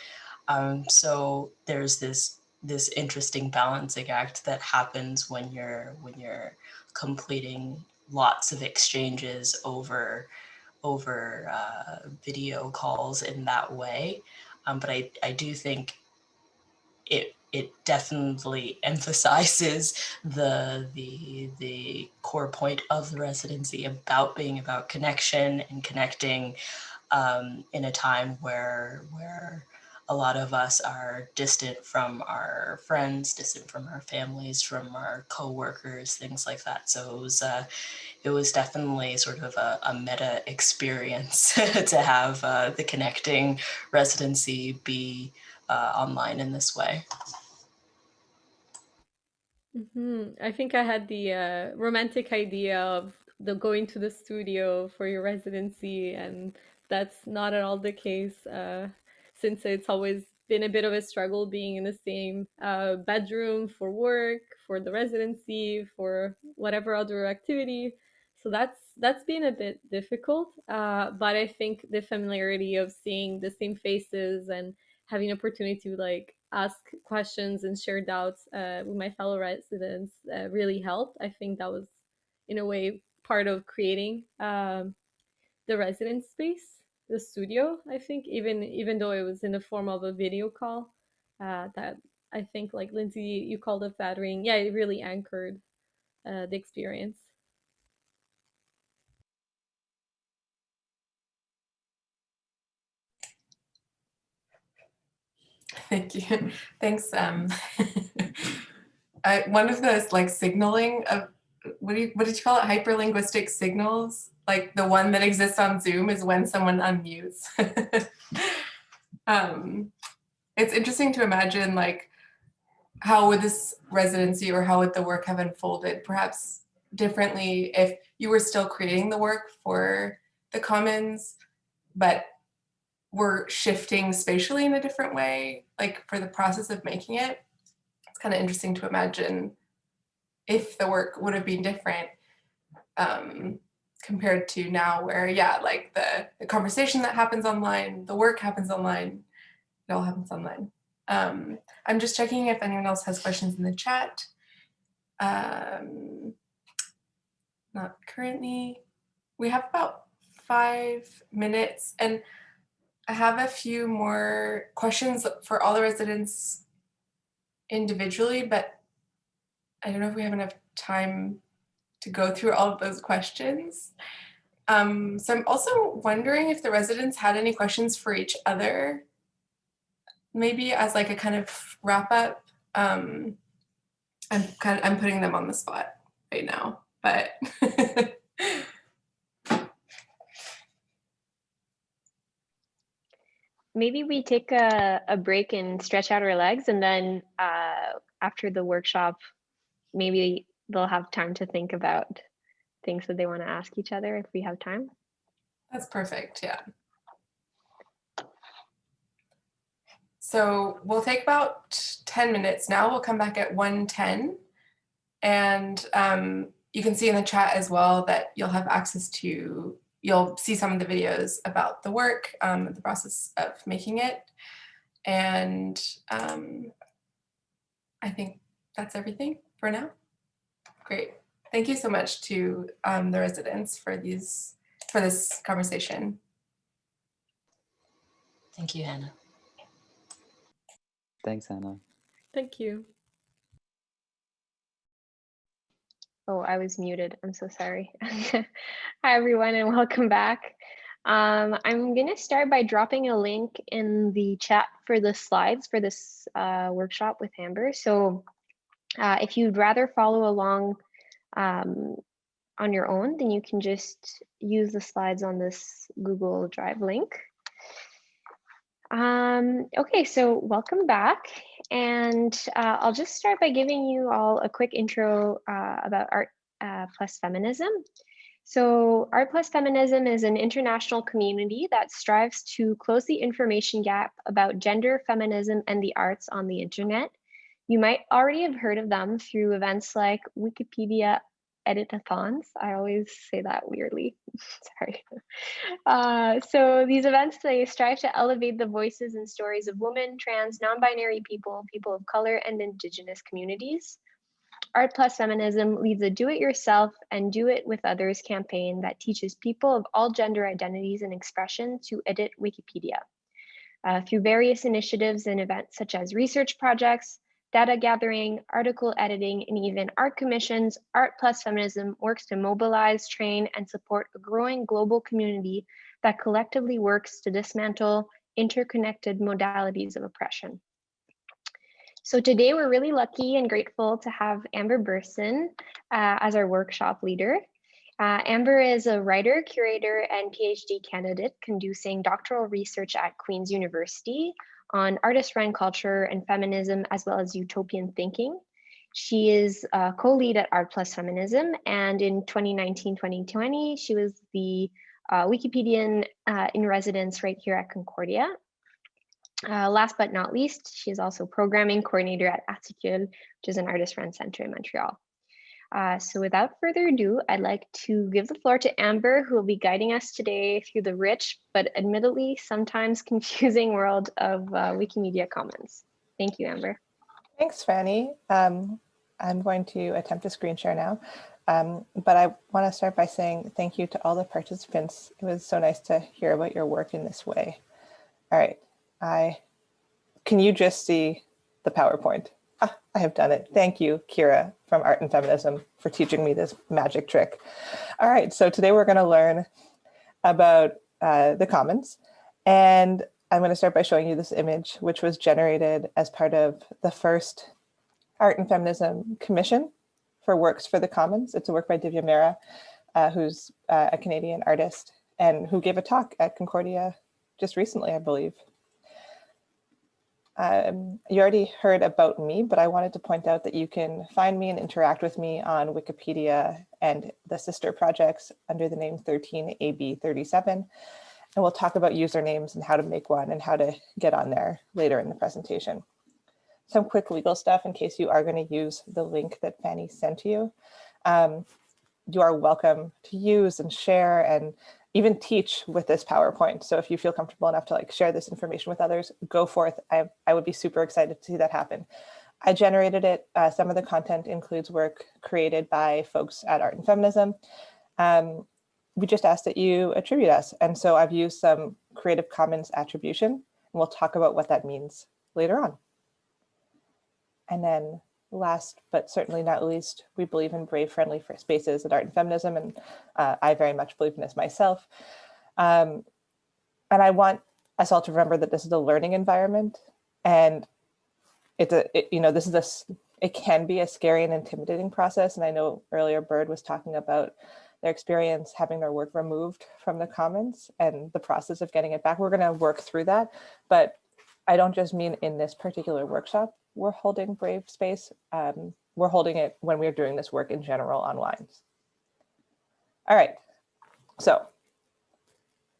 So there's this interesting balancing act that happens when you're completing lots of exchanges over video calls in that way. But I do think it definitely emphasizes the core point of the residency about being about connection and connecting in a time where a lot of us are distant from our friends, distant from our families, from our coworkers, things like that. So it was definitely sort of a meta experience to have the connecting residency be online in this way. I think I had the romantic idea of the going to the studio for your residency, and that's not at all the case, since it's always been a bit of a struggle being in the same bedroom for work, for the residency, for whatever other activity. So that's been a bit difficult, but I think the familiarity of seeing the same faces and having opportunity to like ask questions and share doubts with my fellow residents really helped. I think that was, in a way, part of creating the residence space, the studio. I think even though it was in the form of a video call, that I think, like Lindsay, you called it flattering. Yeah, it really anchored the experience. Thank you. Thanks. One of those like signaling of what did you call it? Hyperlinguistic signals. Like the one that exists on Zoom is when someone unmutes. It's interesting to imagine like how would this residency or how would the work have unfolded perhaps differently if you were still creating the work for the Commons, but we're shifting spatially in a different way, like for the process of making it. It's kind of interesting to imagine if the work would have been different compared to now where, yeah, like the conversation that happens online, the work happens online, it all happens online. I'm just checking if anyone else has questions in the chat. Not currently. We have about 5 minutes and I have a few more questions for all the residents individually, but I don't know if we have enough time to go through all of those questions. So I'm also wondering if the residents had any questions for each other, maybe as like a kind of wrap up. I'm putting them on the spot right now, but Maybe we take a break and stretch out our legs, and then after the workshop, maybe they'll have time to think about things that they want to ask each other if we have time. That's perfect, yeah. So we'll take about 10 minutes now. We'll come back at 1:10. And you can see in the chat as well that you'll have access to, you'll see some of the videos about the work, the process of making it. And I think that's everything for now. Great. Thank you so much to the residents for this conversation. Thank you, Hannah. Thanks, Hannah. Thank you. Oh, I was muted. I'm so sorry. Hi, everyone, and welcome back. I'm going to start by dropping a link in the chat for the slides for this workshop with Amber. So if you'd rather follow along on your own, then you can just use the slides on this Google Drive link. Okay, so welcome back. And I'll just start by giving you all a quick intro about Art plus Feminism. So Art plus Feminism is an international community that strives to close the information gap about gender, feminism, and the arts on the internet. You might already have heard of them through events like Wikipedia editathons. I always say that weirdly, sorry. So these events, they strive to elevate the voices and stories of women, trans, non-binary people, people of color, and Indigenous communities. Art plus Feminism leads a do-it-yourself and do-it with others campaign that teaches people of all gender identities and expression to edit Wikipedia. Through various initiatives and events such as research projects, data gathering, article editing, and even art commissions, Art plus Feminism works to mobilize, train, and support a growing global community that collectively works to dismantle interconnected modalities of oppression. So today we're really lucky and grateful to have Amber Burson as our workshop leader. Amber is a writer, curator, and PhD candidate conducting doctoral research at Queen's University on artist-run culture and feminism, as well as utopian thinking. She is a co-lead at Art plus Feminism, and in 2019-2020, she was the Wikipedian in residence right here at Concordia. Last but not least, she is also programming coordinator at Articule, which is an artist-run center in Montreal. So without further ado, I'd like to give the floor to Amber, who will be guiding us today through the rich, but admittedly sometimes confusing world of Wikimedia Commons. Thank you, Amber. Thanks, Fanny. I'm going to attempt to screen share now, but I want to start by saying thank you to all the participants. It was so nice to hear about your work in this way. All right, can you just see the PowerPoint? Ah, I have done it. Thank you, Kira from Art and Feminism, for teaching me this magic trick. All right, so today we're going to learn about the Commons, and I'm going to start by showing you this image, which was generated as part of the first Art and Feminism Commission for Works for the Commons. It's a work by Divya Mehra, who's a Canadian artist and who gave a talk at Concordia just recently, I believe. You already heard about me, but I wanted to point out that you can find me and interact with me on Wikipedia and the sister projects under the name 13AB37. And we'll talk about usernames and how to make one and how to get on there later in the presentation. Some quick legal stuff in case you are going to use the link that Fanny sent you. You are welcome to use and share and even teach with this PowerPoint. So if you feel comfortable enough to share this information with others, go forth. I would be super excited to see that happen. I generated it. Some of the content includes work created by folks at Art and Feminism. We just ask that you attribute us. And so I've used some Creative Commons attribution, and we'll talk about what that means later on. And then last, but certainly not least, we believe in brave, friendly spaces at Art and Feminism, and I very much believe in this myself. And I want us all to remember that this is a learning environment, and it can be a scary and intimidating process. And I know earlier Bird was talking about their experience having their work removed from the Commons and the process of getting it back. We're going to work through that, but I don't just mean in this particular workshop. We're holding Brave Space. We're holding it when we're doing this work in general online. All right, so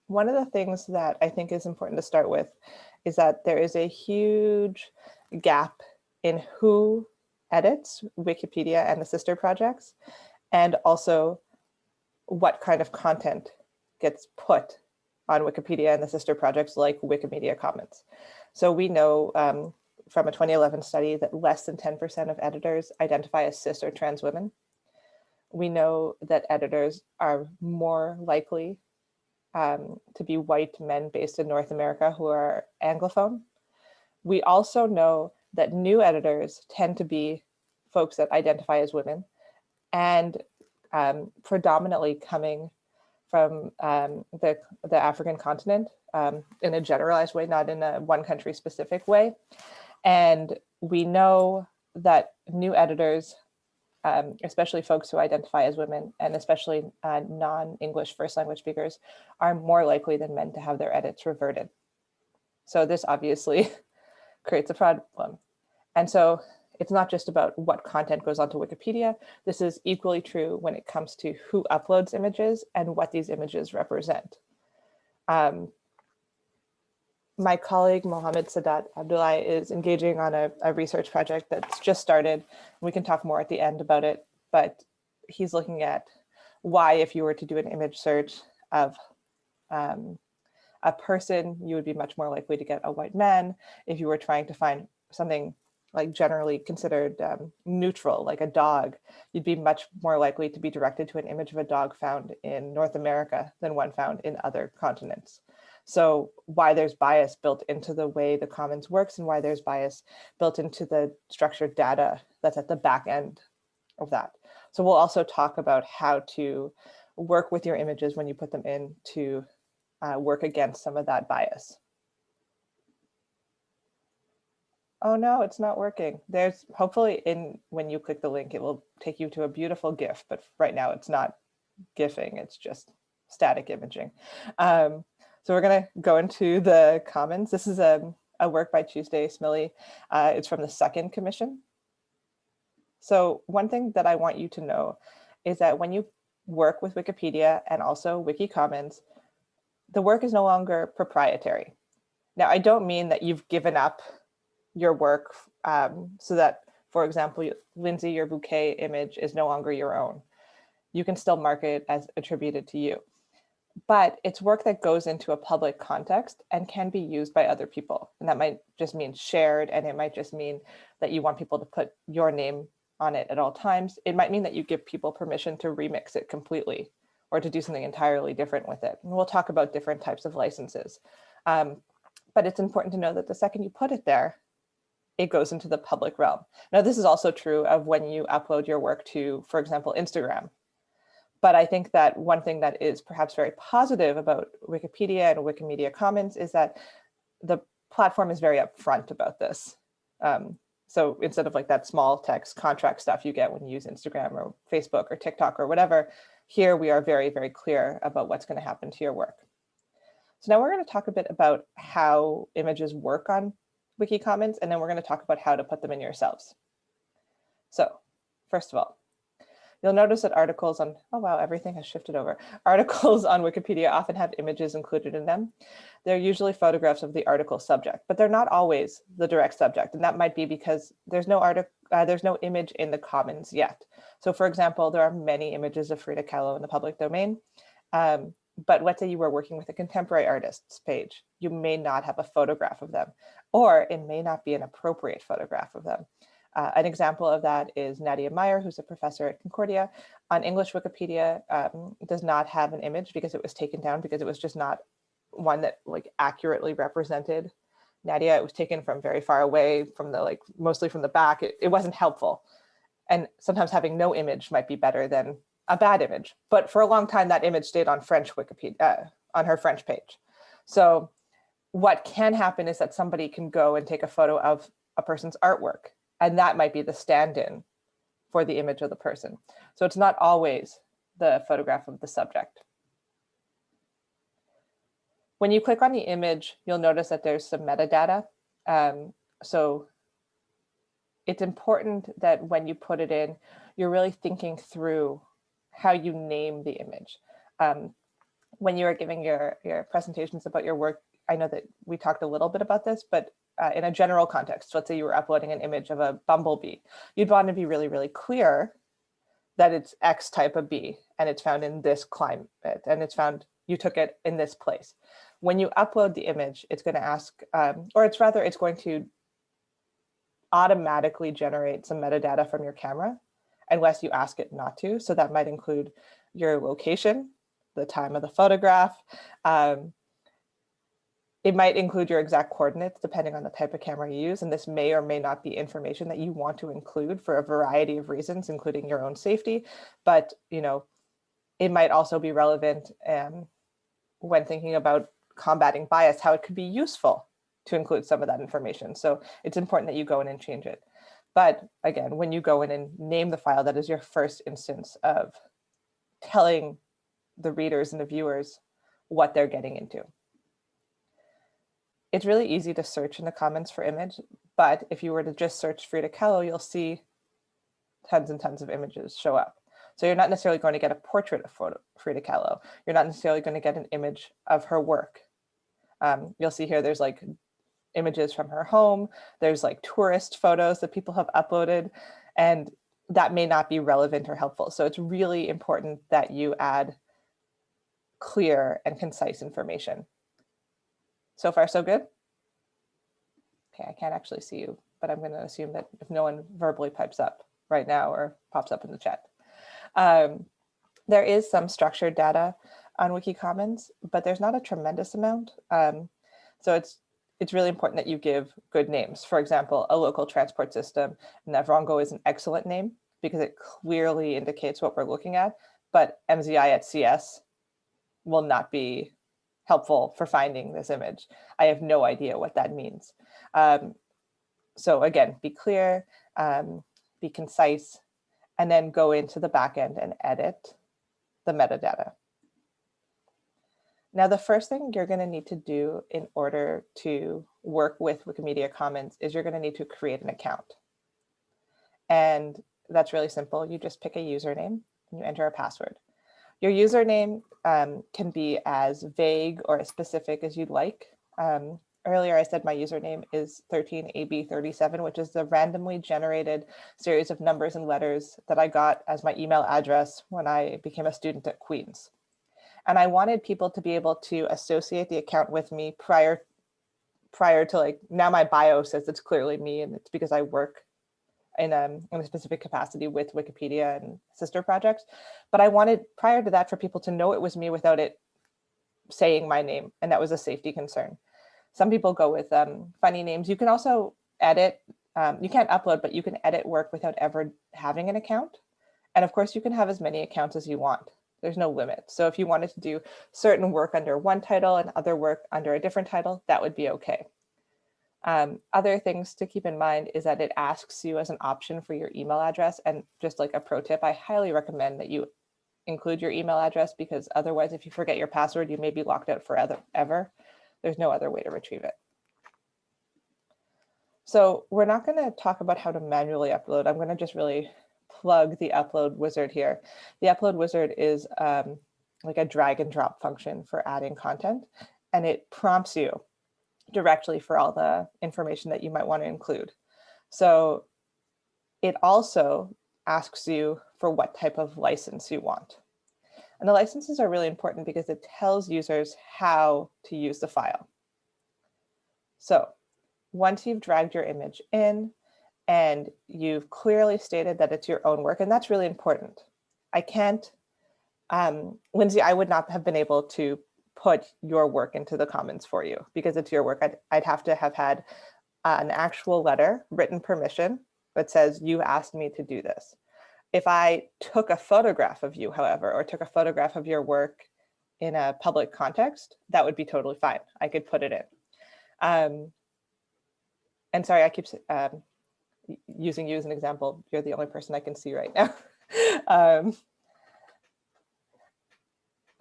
one of the things that I think is important to start with is that there is a huge gap in who edits Wikipedia and the sister projects, and also what kind of content gets put on Wikipedia and the sister projects like Wikimedia Commons. So we know from a 2011 study that less than 10% of editors identify as cis or trans women. We know that editors are more likely to be white men based in North America who are Anglophone. We also know that new editors tend to be folks that identify as women and predominantly coming from the African continent in a generalized way, not in a one country specific way. And we know that new editors, especially folks who identify as women and especially non-English first language speakers, are more likely than men to have their edits reverted. So this obviously creates a problem. And so it's not just about what content goes onto Wikipedia. This is equally true when it comes to who uploads images and what these images represent. My colleague, Mohammed Sadat Abdullahi, is engaging on a research project that's just started. We can talk more at the end about it, but he's looking at why, if you were to do an image search of a person, you would be much more likely to get a white man. If you were trying to find something like generally considered neutral, like a dog, you'd be much more likely to be directed to an image of a dog found in North America than one found in other continents. So why there's bias built into the way the Commons works and why there's bias built into the structured data that's at the back end of that. So we'll also talk about how to work with your images when you put them in to work against some of that bias. Oh no, it's not working. There's hopefully when you click the link, it will take you to a beautiful GIF, but right now it's not GIFing, it's just static imaging. So we're gonna go into the Commons. This is a work by Tuesday Smiley. It's from the second commission. So one thing that I want you to know is that when you work with Wikipedia and also Wiki Commons, the work is no longer proprietary. Now, I don't mean that you've given up your work so that, for example, Lindsay, your bouquet image is no longer your own. You can still mark it as attributed to you. but it's work that goes into a public context and can be used by other people. And that might just mean shared, and it might just mean that you want people to put your name on it at all times. It might mean that you give people permission to remix it completely or to do something entirely different with it. And we'll talk about different types of licenses. But it's important to know that the second you put it there, it goes into the public realm. Now, this is also true of when you upload your work to, for example, Instagram. But I think that one thing that is perhaps very positive about Wikipedia and Wikimedia Commons is that the platform is very upfront about this. So instead of like that small text contract stuff you get when you use Instagram or Facebook or TikTok or whatever, here we are very, very clear about what's going to happen to your work. So now we're going to talk a bit about how images work on Wiki Commons, and then we're going to talk about how to put them in yourselves. So first of all, you'll notice that articles on, oh wow, everything has shifted over. Articles on Wikipedia often have images included in them. They're usually photographs of the article subject, but they're not always the direct subject. And that might be because there's no image in the commons yet. So for example, there are many images of Frida Kahlo in the public domain. But let's say you were working with a contemporary artist's page. You may not have a photograph of them, or it may not be an appropriate photograph of them. An example of that is Nadia Meyer, who's a professor at Concordia. On English Wikipedia, does not have an image because it was taken down because it was just not one that like accurately represented Nadia. It was taken from very far away, from the like mostly from the back. It wasn't helpful. And sometimes having no image might be better than a bad image. But for a long time, that image stayed on French Wikipedia, on her French page. So what can happen is that somebody can go and take a photo of a person's artwork, and that might be the stand-in for the image of the person. So it's not always the photograph of the subject. When you click on the image, you'll notice that there's some metadata. So it's important that when you put it in, you're really thinking through how you name the image. When you are giving your presentations about your work, I know that we talked a little bit about this, but in a general context, let's say you were uploading an image of a bumblebee, you'd want to be really, really clear that it's X type of bee, and it's found in this climate, and it's found, you took it in this place. When you upload the image, it's going to ask, it's going to automatically generate some metadata from your camera, unless you ask it not to. So that might include your location, the time of the photograph. It might include your exact coordinates depending on the type of camera you use. And this may or may not be information that you want to include for a variety of reasons, including your own safety. But it might also be relevant when thinking about combating bias, how it could be useful to include some of that information. So it's important that you go in and change it. But again, when you go in and name the file, that is your first instance of telling the readers and the viewers what they're getting into. It's really easy to search in the comments for image, but if you were to just search Frida Kahlo, you'll see tons and tons of images show up. So you're not necessarily going to get a portrait of Frida Kahlo. You're not necessarily going to get an image of her work. You'll see here, there's like images from her home. There's like tourist photos that people have uploaded, and that may not be relevant or helpful. So it's really important that you add clear and concise information. So far, so good? Okay, I can't actually see you, but I'm going to assume that if no one verbally pipes up right now or pops up in the chat. There is some structured data on Wiki Commons, but there's not a tremendous amount. So it's really important that you give good names. For example, a local transport system, Navrongo is an excellent name because it clearly indicates what we're looking at, but MZI at CS will not be helpful for finding this image. I have no idea what that means. So again, be clear, be concise, and then go into the backend and edit the metadata. Now, the first thing you're going to need to do in order to work with Wikimedia Commons is you're going to need to create an account. And that's really simple. You just pick a username and you enter a password. Your username can be as vague or as specific as you'd like. Earlier, I said my username is 13AB37, which is the randomly generated series of numbers and letters that I got as my email address when I became a student at Queen's. And I wanted people to be able to associate the account with me prior to like, now my bio says it's clearly me, and it's because I work in a specific capacity with Wikipedia and sister projects. But I wanted prior to that for people to know it was me without it saying my name, and that was a safety concern. Some people go with funny names. You can also edit, you can't upload, but you can edit work without ever having an account. And of course you can have as many accounts as you want. There's no limit. So if you wanted to do certain work under one title and other work under a different title, that would be okay. Other things to keep in mind is that it asks you as an option for your email address. And just like a pro tip, I highly recommend that you include your email address, because otherwise if you forget your password, you may be locked out forever. There's no other way to retrieve it. So we're not going to talk about how to manually upload. I'm going to just really plug the upload wizard here. The upload wizard is like a drag and drop function for adding content, and it prompts you directly for all the information that you might want to include. So it also asks you for what type of license you want. And the licenses are really important because it tells users how to use the file. So once you've dragged your image in and you've clearly stated that it's your own work, and that's really important. I can't, Lindsay, I would not have been able to put your work into the comments for you because it's your work. I'd have to have had an actual letter, written permission that says you asked me to do this. If I took a photograph of you, however, or took a photograph of your work in a public context, that would be totally fine. I could put it in. And sorry, I keep using you as an example. You're the only person I can see right now.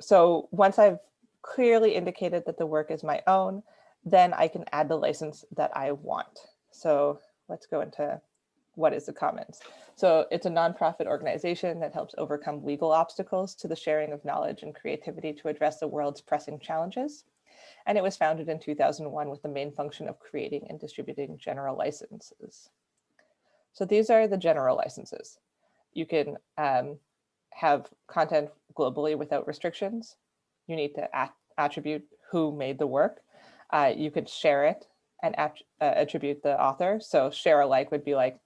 So once I've clearly indicated that the work is my own, then I can add the license that I want. So let's go into what is the Commons. So it's a nonprofit organization that helps overcome legal obstacles to the sharing of knowledge and creativity to address the world's pressing challenges. And it was founded in 2001 with the main function of creating and distributing general licenses. So these are the general licenses. You can have content globally without restrictions. You need to attribute who made the work. You could share it and attribute the author. So share alike would be like,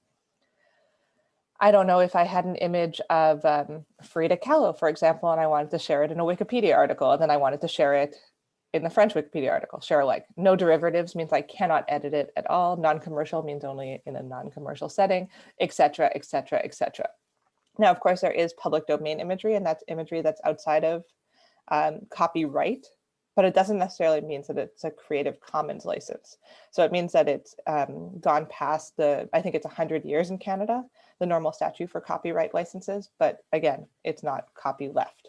I don't know, if I had an image of Frida Kahlo, for example, and I wanted to share it in a Wikipedia article, and then I wanted to share it in the French Wikipedia article, share alike. No derivatives means I cannot edit it at all. Non-commercial means only in a non-commercial setting, et cetera, et cetera, et cetera. Now, of course, there is public domain imagery, and that's imagery that's outside of copyright, but it doesn't necessarily mean that it's a Creative Commons license. So it means that it's gone past I think it's 100 years in Canada, the normal statute for copyright licenses, but again, it's not copyleft.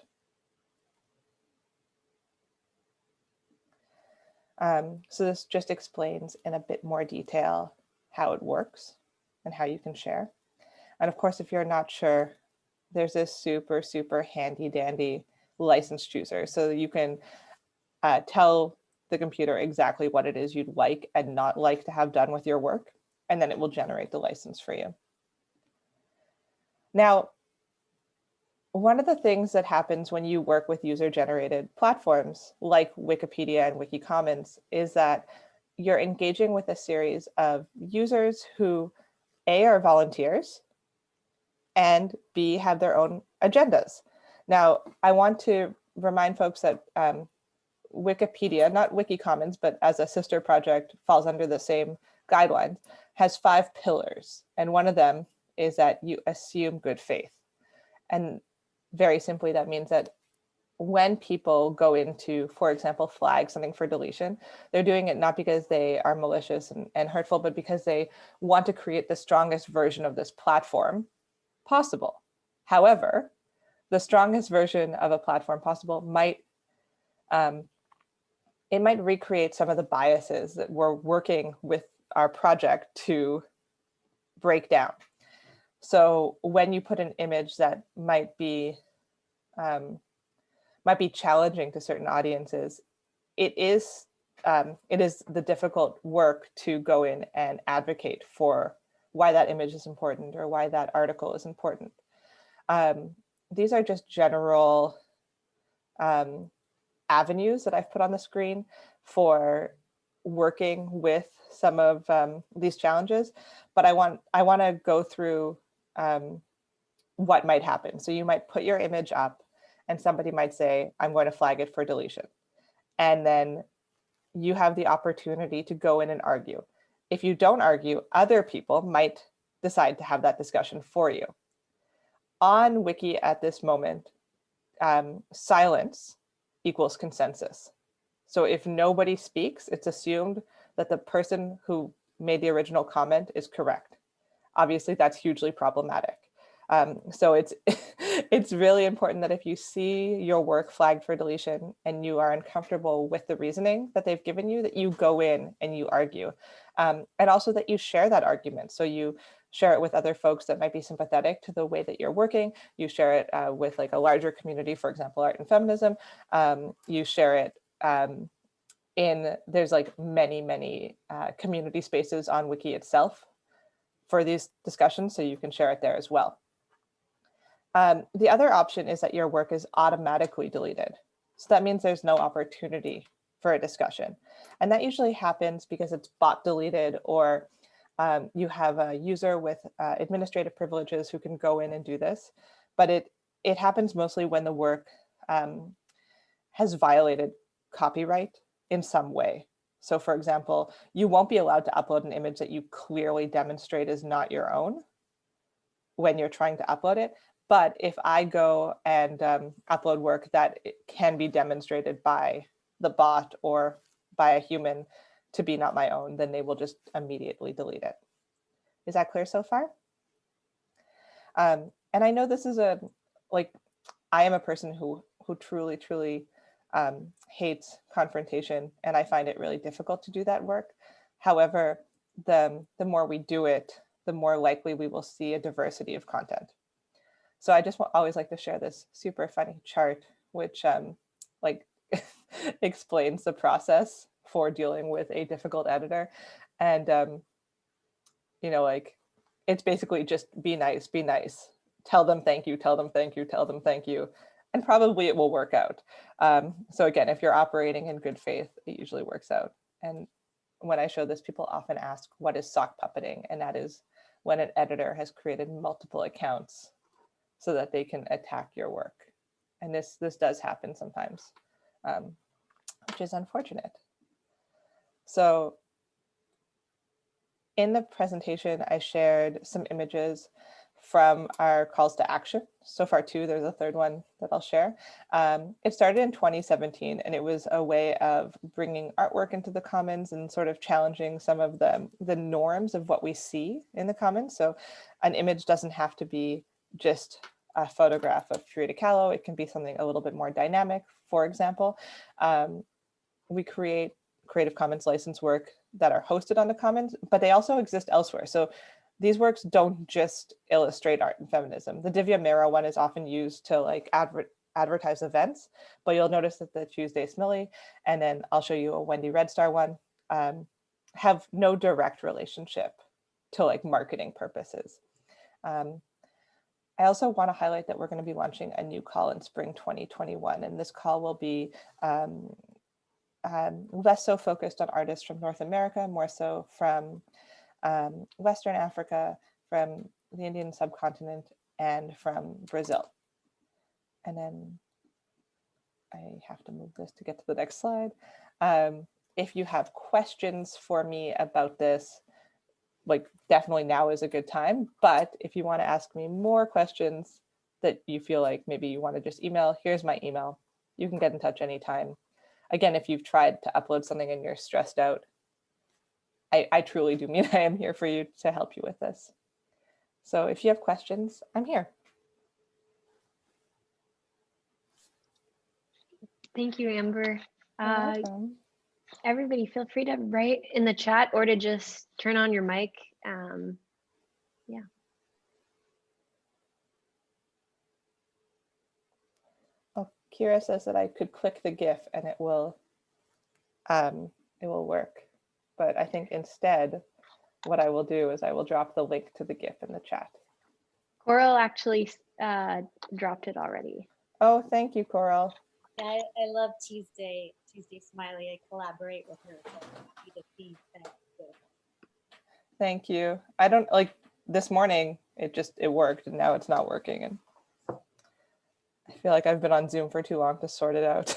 So this just explains in a bit more detail how it works and how you can share. And of course, if you're not sure, there's this super, super handy dandy license chooser. So you can tell the computer exactly what it is you'd like and not like to have done with your work, and then it will generate the license for you. Now, one of the things that happens when you work with user-generated platforms like Wikipedia and Wiki Commons is that you're engaging with a series of users who A, are volunteers, and B, have their own agendas. Now, I want to remind folks that Wikipedia, not Wiki Commons, but as a sister project, falls under the same guidelines, has 5 pillars. And one of them is that you assume good faith. And very simply, that means that when people go into, for example, flag something for deletion, they're doing it not because they are malicious and hurtful, but because they want to create the strongest version of this platform possible. However, the strongest version of a platform possible might recreate some of the biases that we're working with our project to break down. So when you put an image that might be challenging to certain audiences, it is the difficult work to go in and advocate for why that image is important or why that article is important. These are just general avenues that I've put on the screen for working with some of these challenges, but I want to go through what might happen. So you might put your image up and somebody might say, I'm going to flag it for deletion. And then you have the opportunity to go in and argue. If you don't argue, other people might decide to have that discussion for you. On Wiki at this moment, silence equals consensus. So if nobody speaks, it's assumed that the person who made the original comment is correct. Obviously, that's hugely problematic. So it's it's really important that if you see your work flagged for deletion and you are uncomfortable with the reasoning that they've given you, that you go in and you argue. And also that you share that argument. So you share it with other folks that might be sympathetic to the way that you're working. You share it with like a larger community, for example, art and feminism. You share it there's like many community spaces on Wiki itself for these discussions, so you can share it there as well. The other option is that your work is automatically deleted. So that means there's no opportunity for a discussion. And that usually happens because it's bot deleted, or you have a user with administrative privileges who can go in and do this. But it happens mostly when the work has violated copyright in some way. So for example, you won't be allowed to upload an image that you clearly demonstrate is not your own when you're trying to upload it. But if I go and upload work that can be demonstrated by the bot or by a human to be not my own, then they will just immediately delete it. Is that clear so far? And I know this is I am a person who truly hates confrontation, and I find it really difficult to do that work. However, the more we do it, the more likely we will see a diversity of content. So I just always like to share this super funny chart, which explains the process for dealing with a difficult editor. And, it's basically just be nice, tell them thank you, tell them thank you, tell them thank you, and probably it will work out. So again, if you're operating in good faith, it usually works out. And when I show this, people often ask, what is sock puppeting? And that is when an editor has created multiple accounts so that they can attack your work. And this does happen sometimes, which is unfortunate. So in the presentation, I shared some images from our calls to action. So far two, there's a third one that I'll share. It started in 2017, and it was a way of bringing artwork into the commons and sort of challenging some of the norms of what we see in the commons. So an image doesn't have to be just a photograph of Frida Kahlo. It can be something a little bit more dynamic. For example, we create Creative Commons license work that are hosted on the commons, but they also exist elsewhere. So these works don't just illustrate art and feminism. The Divya Mera one is often used to advertise events, but you'll notice that the Tuesday Smiley, and then I'll show you a Wendy Red Star one, have no direct relationship to marketing purposes. I also want to highlight that we're going to be launching a new call in spring 2021, and this call will be less so focused on artists from North America, more so from Western Africa, from the Indian subcontinent, and from Brazil. And then I have to move this to get to the next slide. If you have questions for me about this, definitely now is a good time. But if you want to ask me more questions that you feel like maybe you want to just email, here's my email. You can get in touch anytime. Again, if you've tried to upload something and you're stressed out, I truly do mean I am here for you to help you with this. So if you have questions, I'm here. Thank you, Amber. Everybody feel free to write in the chat or to just turn on your mic. Yeah. Oh, Kira says that I could click the GIF and it will work. But I think instead, what I will do is I will drop the link to the GIF in the chat. Coral actually dropped it already. Oh, thank you, Coral. Yeah, I love Tuesday Smiley. I collaborate with her, so I'm happy to see that. Thank you. I don't like this morning, it worked and now it's not working. And I feel like I've been on Zoom for too long to sort it out.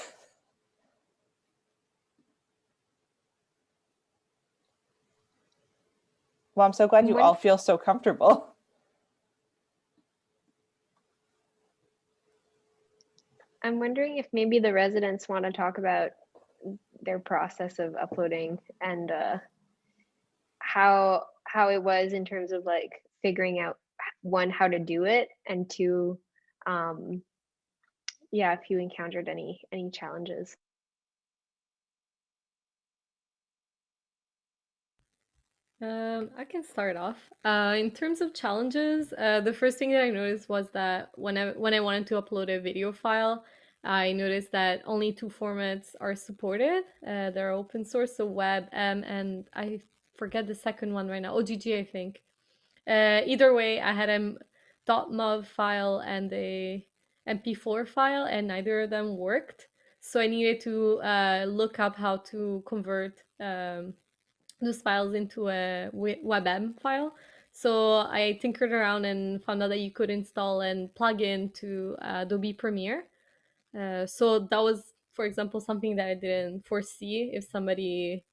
Well, I'm so glad you all feel so comfortable. I'm wondering if maybe the residents want to talk about their process of uploading and how it was in terms of like figuring out, one, how to do it, and two, yeah, if you encountered any challenges. I can start off. In terms of challenges, the first thing that I noticed was that when I wanted to upload a video file, I noticed that only two formats are supported. They're open source, so WebM, and I forget the second one right now, OGG, I think. Either way, I had a .mov file and a MP4 file, and neither of them worked. So I needed to look up how to convert those files into a WebM file. So I tinkered around and found out that you could install and plug in to Adobe Premiere. So that was, for example, something that I didn't foresee if somebody,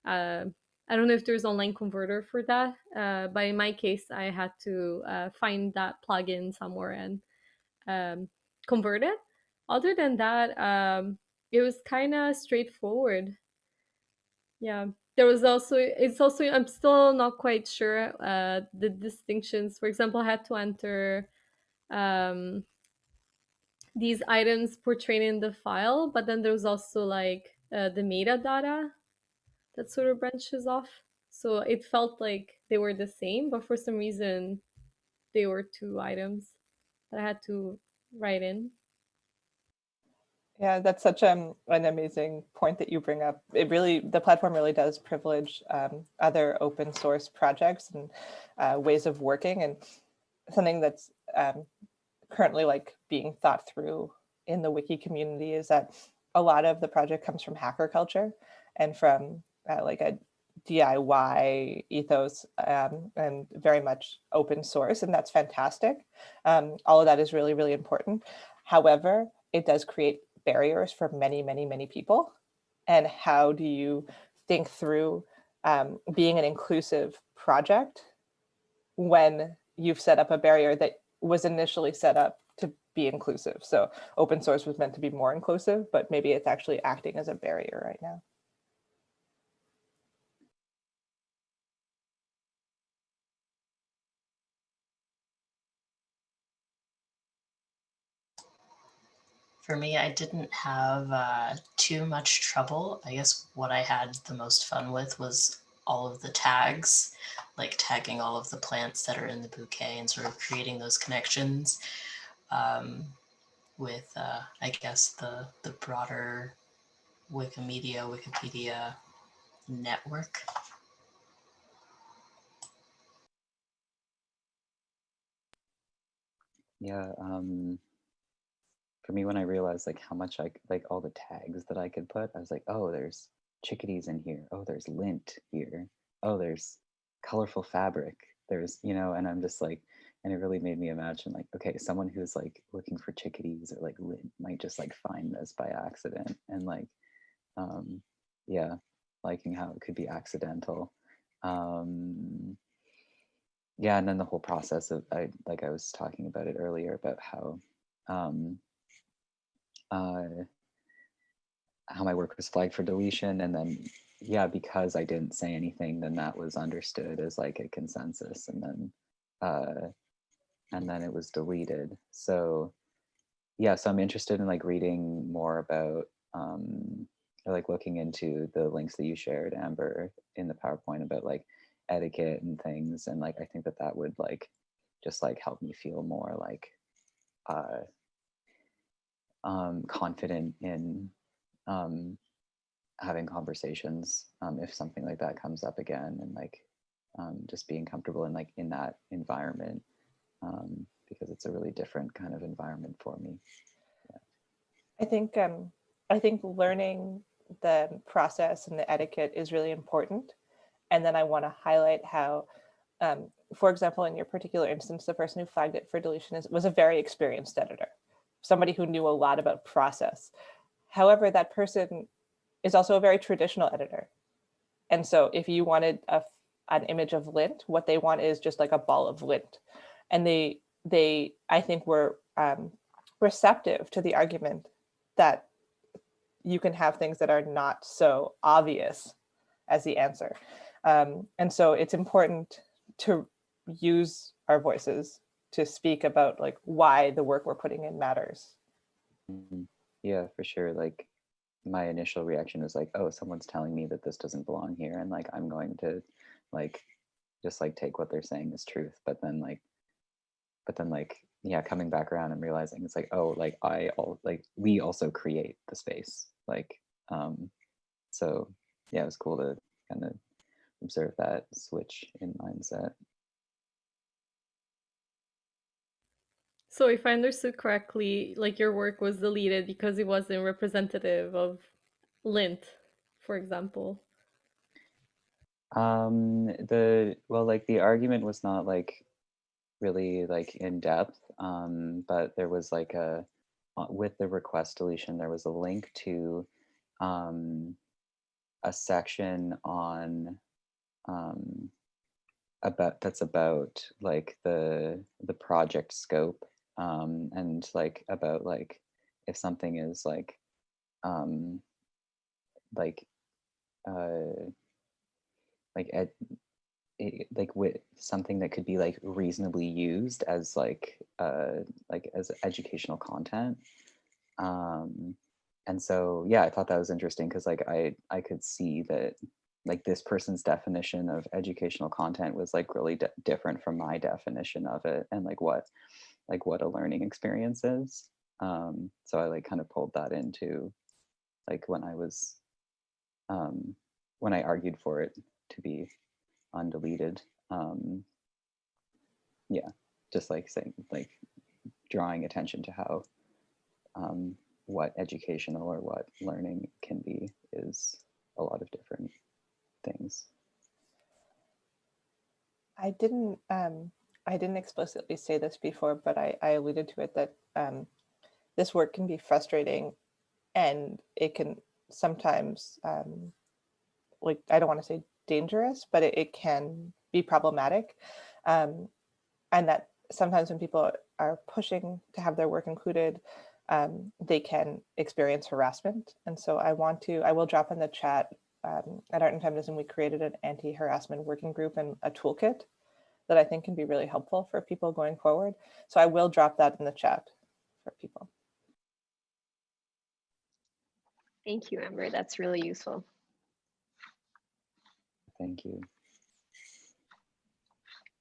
I don't know if there's online converter for that, but in my case, I had to find that plugin somewhere and convert it. Other than that, it was kind of straightforward. Yeah, there was also, it's also, I'm still not quite sure the distinctions. For example, I had to enter um, these items portrayed in the file, but then there was also like the metadata that sort of branches off. So it felt like they were the same, but for some reason they were two items that I had to write in. Yeah, that's such an amazing point that you bring up. The platform really does privilege other open source projects and ways of working, and something that's currently like being thought through in the Wiki community is that a lot of the project comes from hacker culture and from like a DIY ethos and very much open source, and that's fantastic. All of that is really, really important. However, it does create barriers for many, many, many people. And how do you think through being an inclusive project when you've set up a barrier that was initially set up to be inclusive? So open source was meant to be more inclusive, but maybe it's actually acting as a barrier right now. For me, I didn't have too much trouble. I guess what I had the most fun with was all of the tags, like tagging all of the plants that are in the bouquet and sort of creating those connections with, I guess, the broader Wikipedia network. Yeah, for me, when I realized like how much like all the tags that I could put, I was like, oh, there's chickadees in here. Oh, there's lint here. Oh, there's colorful fabric. There's, and I'm just like, and it really made me imagine like, okay, someone who's like looking for chickadees or like lint might just like find this by accident, and like, yeah, liking how it could be accidental. Yeah, and then the whole process of I was talking about it earlier about how my work was flagged for deletion, and then yeah, because I didn't say anything, then that was understood as like a consensus, and then it was deleted. So yeah, so I'm interested in like reading more about or like looking into the links that you shared, Amber, in the PowerPoint about like etiquette and things, and like I think that would like just like help me feel more like confident in having conversations if something like that comes up again, and like just being comfortable in like in that environment, because it's a really different kind of environment for me. I think learning the process and the etiquette is really important. And then I want to highlight how, for example, in your particular instance, the person who flagged it for deletion was a very experienced editor, somebody who knew a lot about process. However, that person is also a very traditional editor. And so if you wanted an image of lint, what they want is just like a ball of lint. And they I think, were receptive to the argument that you can have things that are not so obvious as the answer. And so it's important to use our voices to speak about like why the work we're putting in matters. Yeah, for sure. Like my initial reaction was like, oh, someone's telling me that this doesn't belong here, and like I'm going to like just like take what they're saying as truth. But then like yeah, coming back around and realizing it's like, oh, like we also create the space. Like so yeah, it was cool to kind of observe that switch in mindset. So if I understood correctly, like your work was deleted because it wasn't representative of lint, for example. Like the argument was not like really like in depth, but there was like with the request deletion, there was a link to a section on about like the project scope, and like about like if something is like like uh like ed, like with something that could be like reasonably used as like as educational content. And so yeah, I thought that was interesting because like I could see that like this person's definition of educational content was like really different from my definition of it, and like what a learning experience is. So I like kind of pulled that into like when I argued for it to be undeleted. Yeah, just like saying like drawing attention to how what educational or what learning can be is a lot of different things. I didn't explicitly say this before, but I alluded to it that this work can be frustrating, and it can sometimes like, I don't want to say dangerous, but it can be problematic. And that sometimes when people are pushing to have their work included, they can experience harassment. And so I will drop in the chat, at Art and Feminism, we created an anti-harassment working group and a toolkit that I think can be really helpful for people going forward. So I will drop that in the chat for people. Thank you, Amber. That's really useful. Thank you.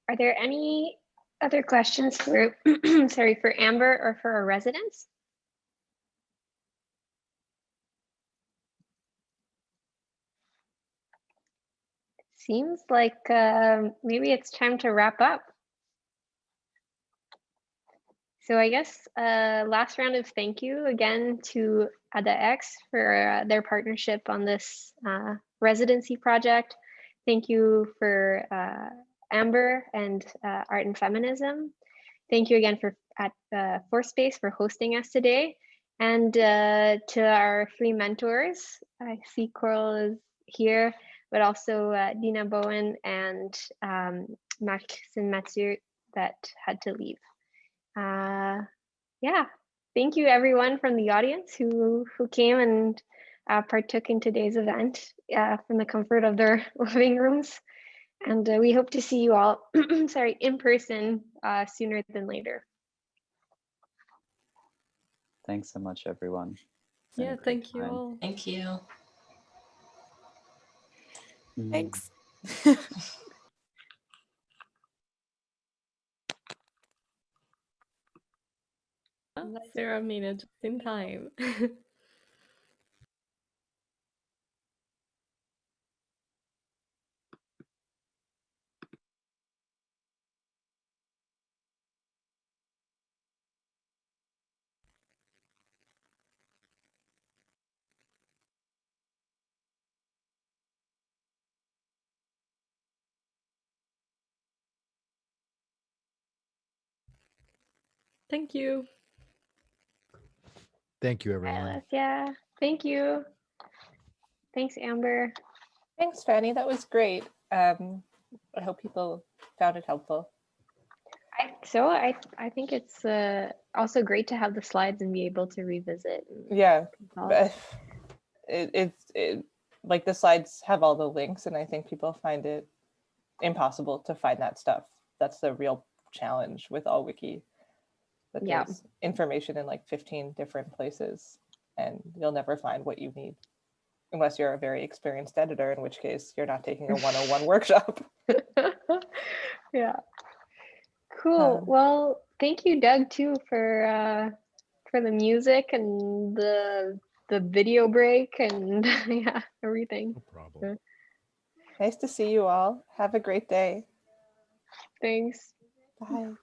Are there any other questions for, sorry, for Amber or for our residents? Seems like maybe it's time to wrap up. So I guess last round of thank you again to AdaX for their partnership on this residency project. Thank you for Amber and Art and Feminism. Thank you again at ForSpace for hosting us today. And to our three mentors, I see Coral is here, but also Dina Bowen and Maxine Mathieu that had to leave. Yeah, thank you everyone from the audience who came and partook in today's event from the comfort of their living rooms. And we hope to see you all, sorry, in person sooner than later. Thanks so much, everyone. Yeah, thank you all. Thank you. Thanks. Oh, Sarah made it just in time. Thank you. Thank you, everyone. Alessia, thank you. Thanks, Amber. Thanks, Fanny. That was great. I hope people found it helpful. I think it's also great to have the slides and be able to revisit. Yeah, it's like the slides have all the links, and I think people find it impossible to find that stuff. That's the real challenge with all wiki. That there's information in like 15 different places, and you'll never find what you need unless you're a very experienced editor, in which case you're not taking a 101 workshop. Yeah. Cool. Well, thank you, Doug, too, for the music and the video break and yeah, everything. No problem. Nice to see you all. Have a great day. Thanks. Bye.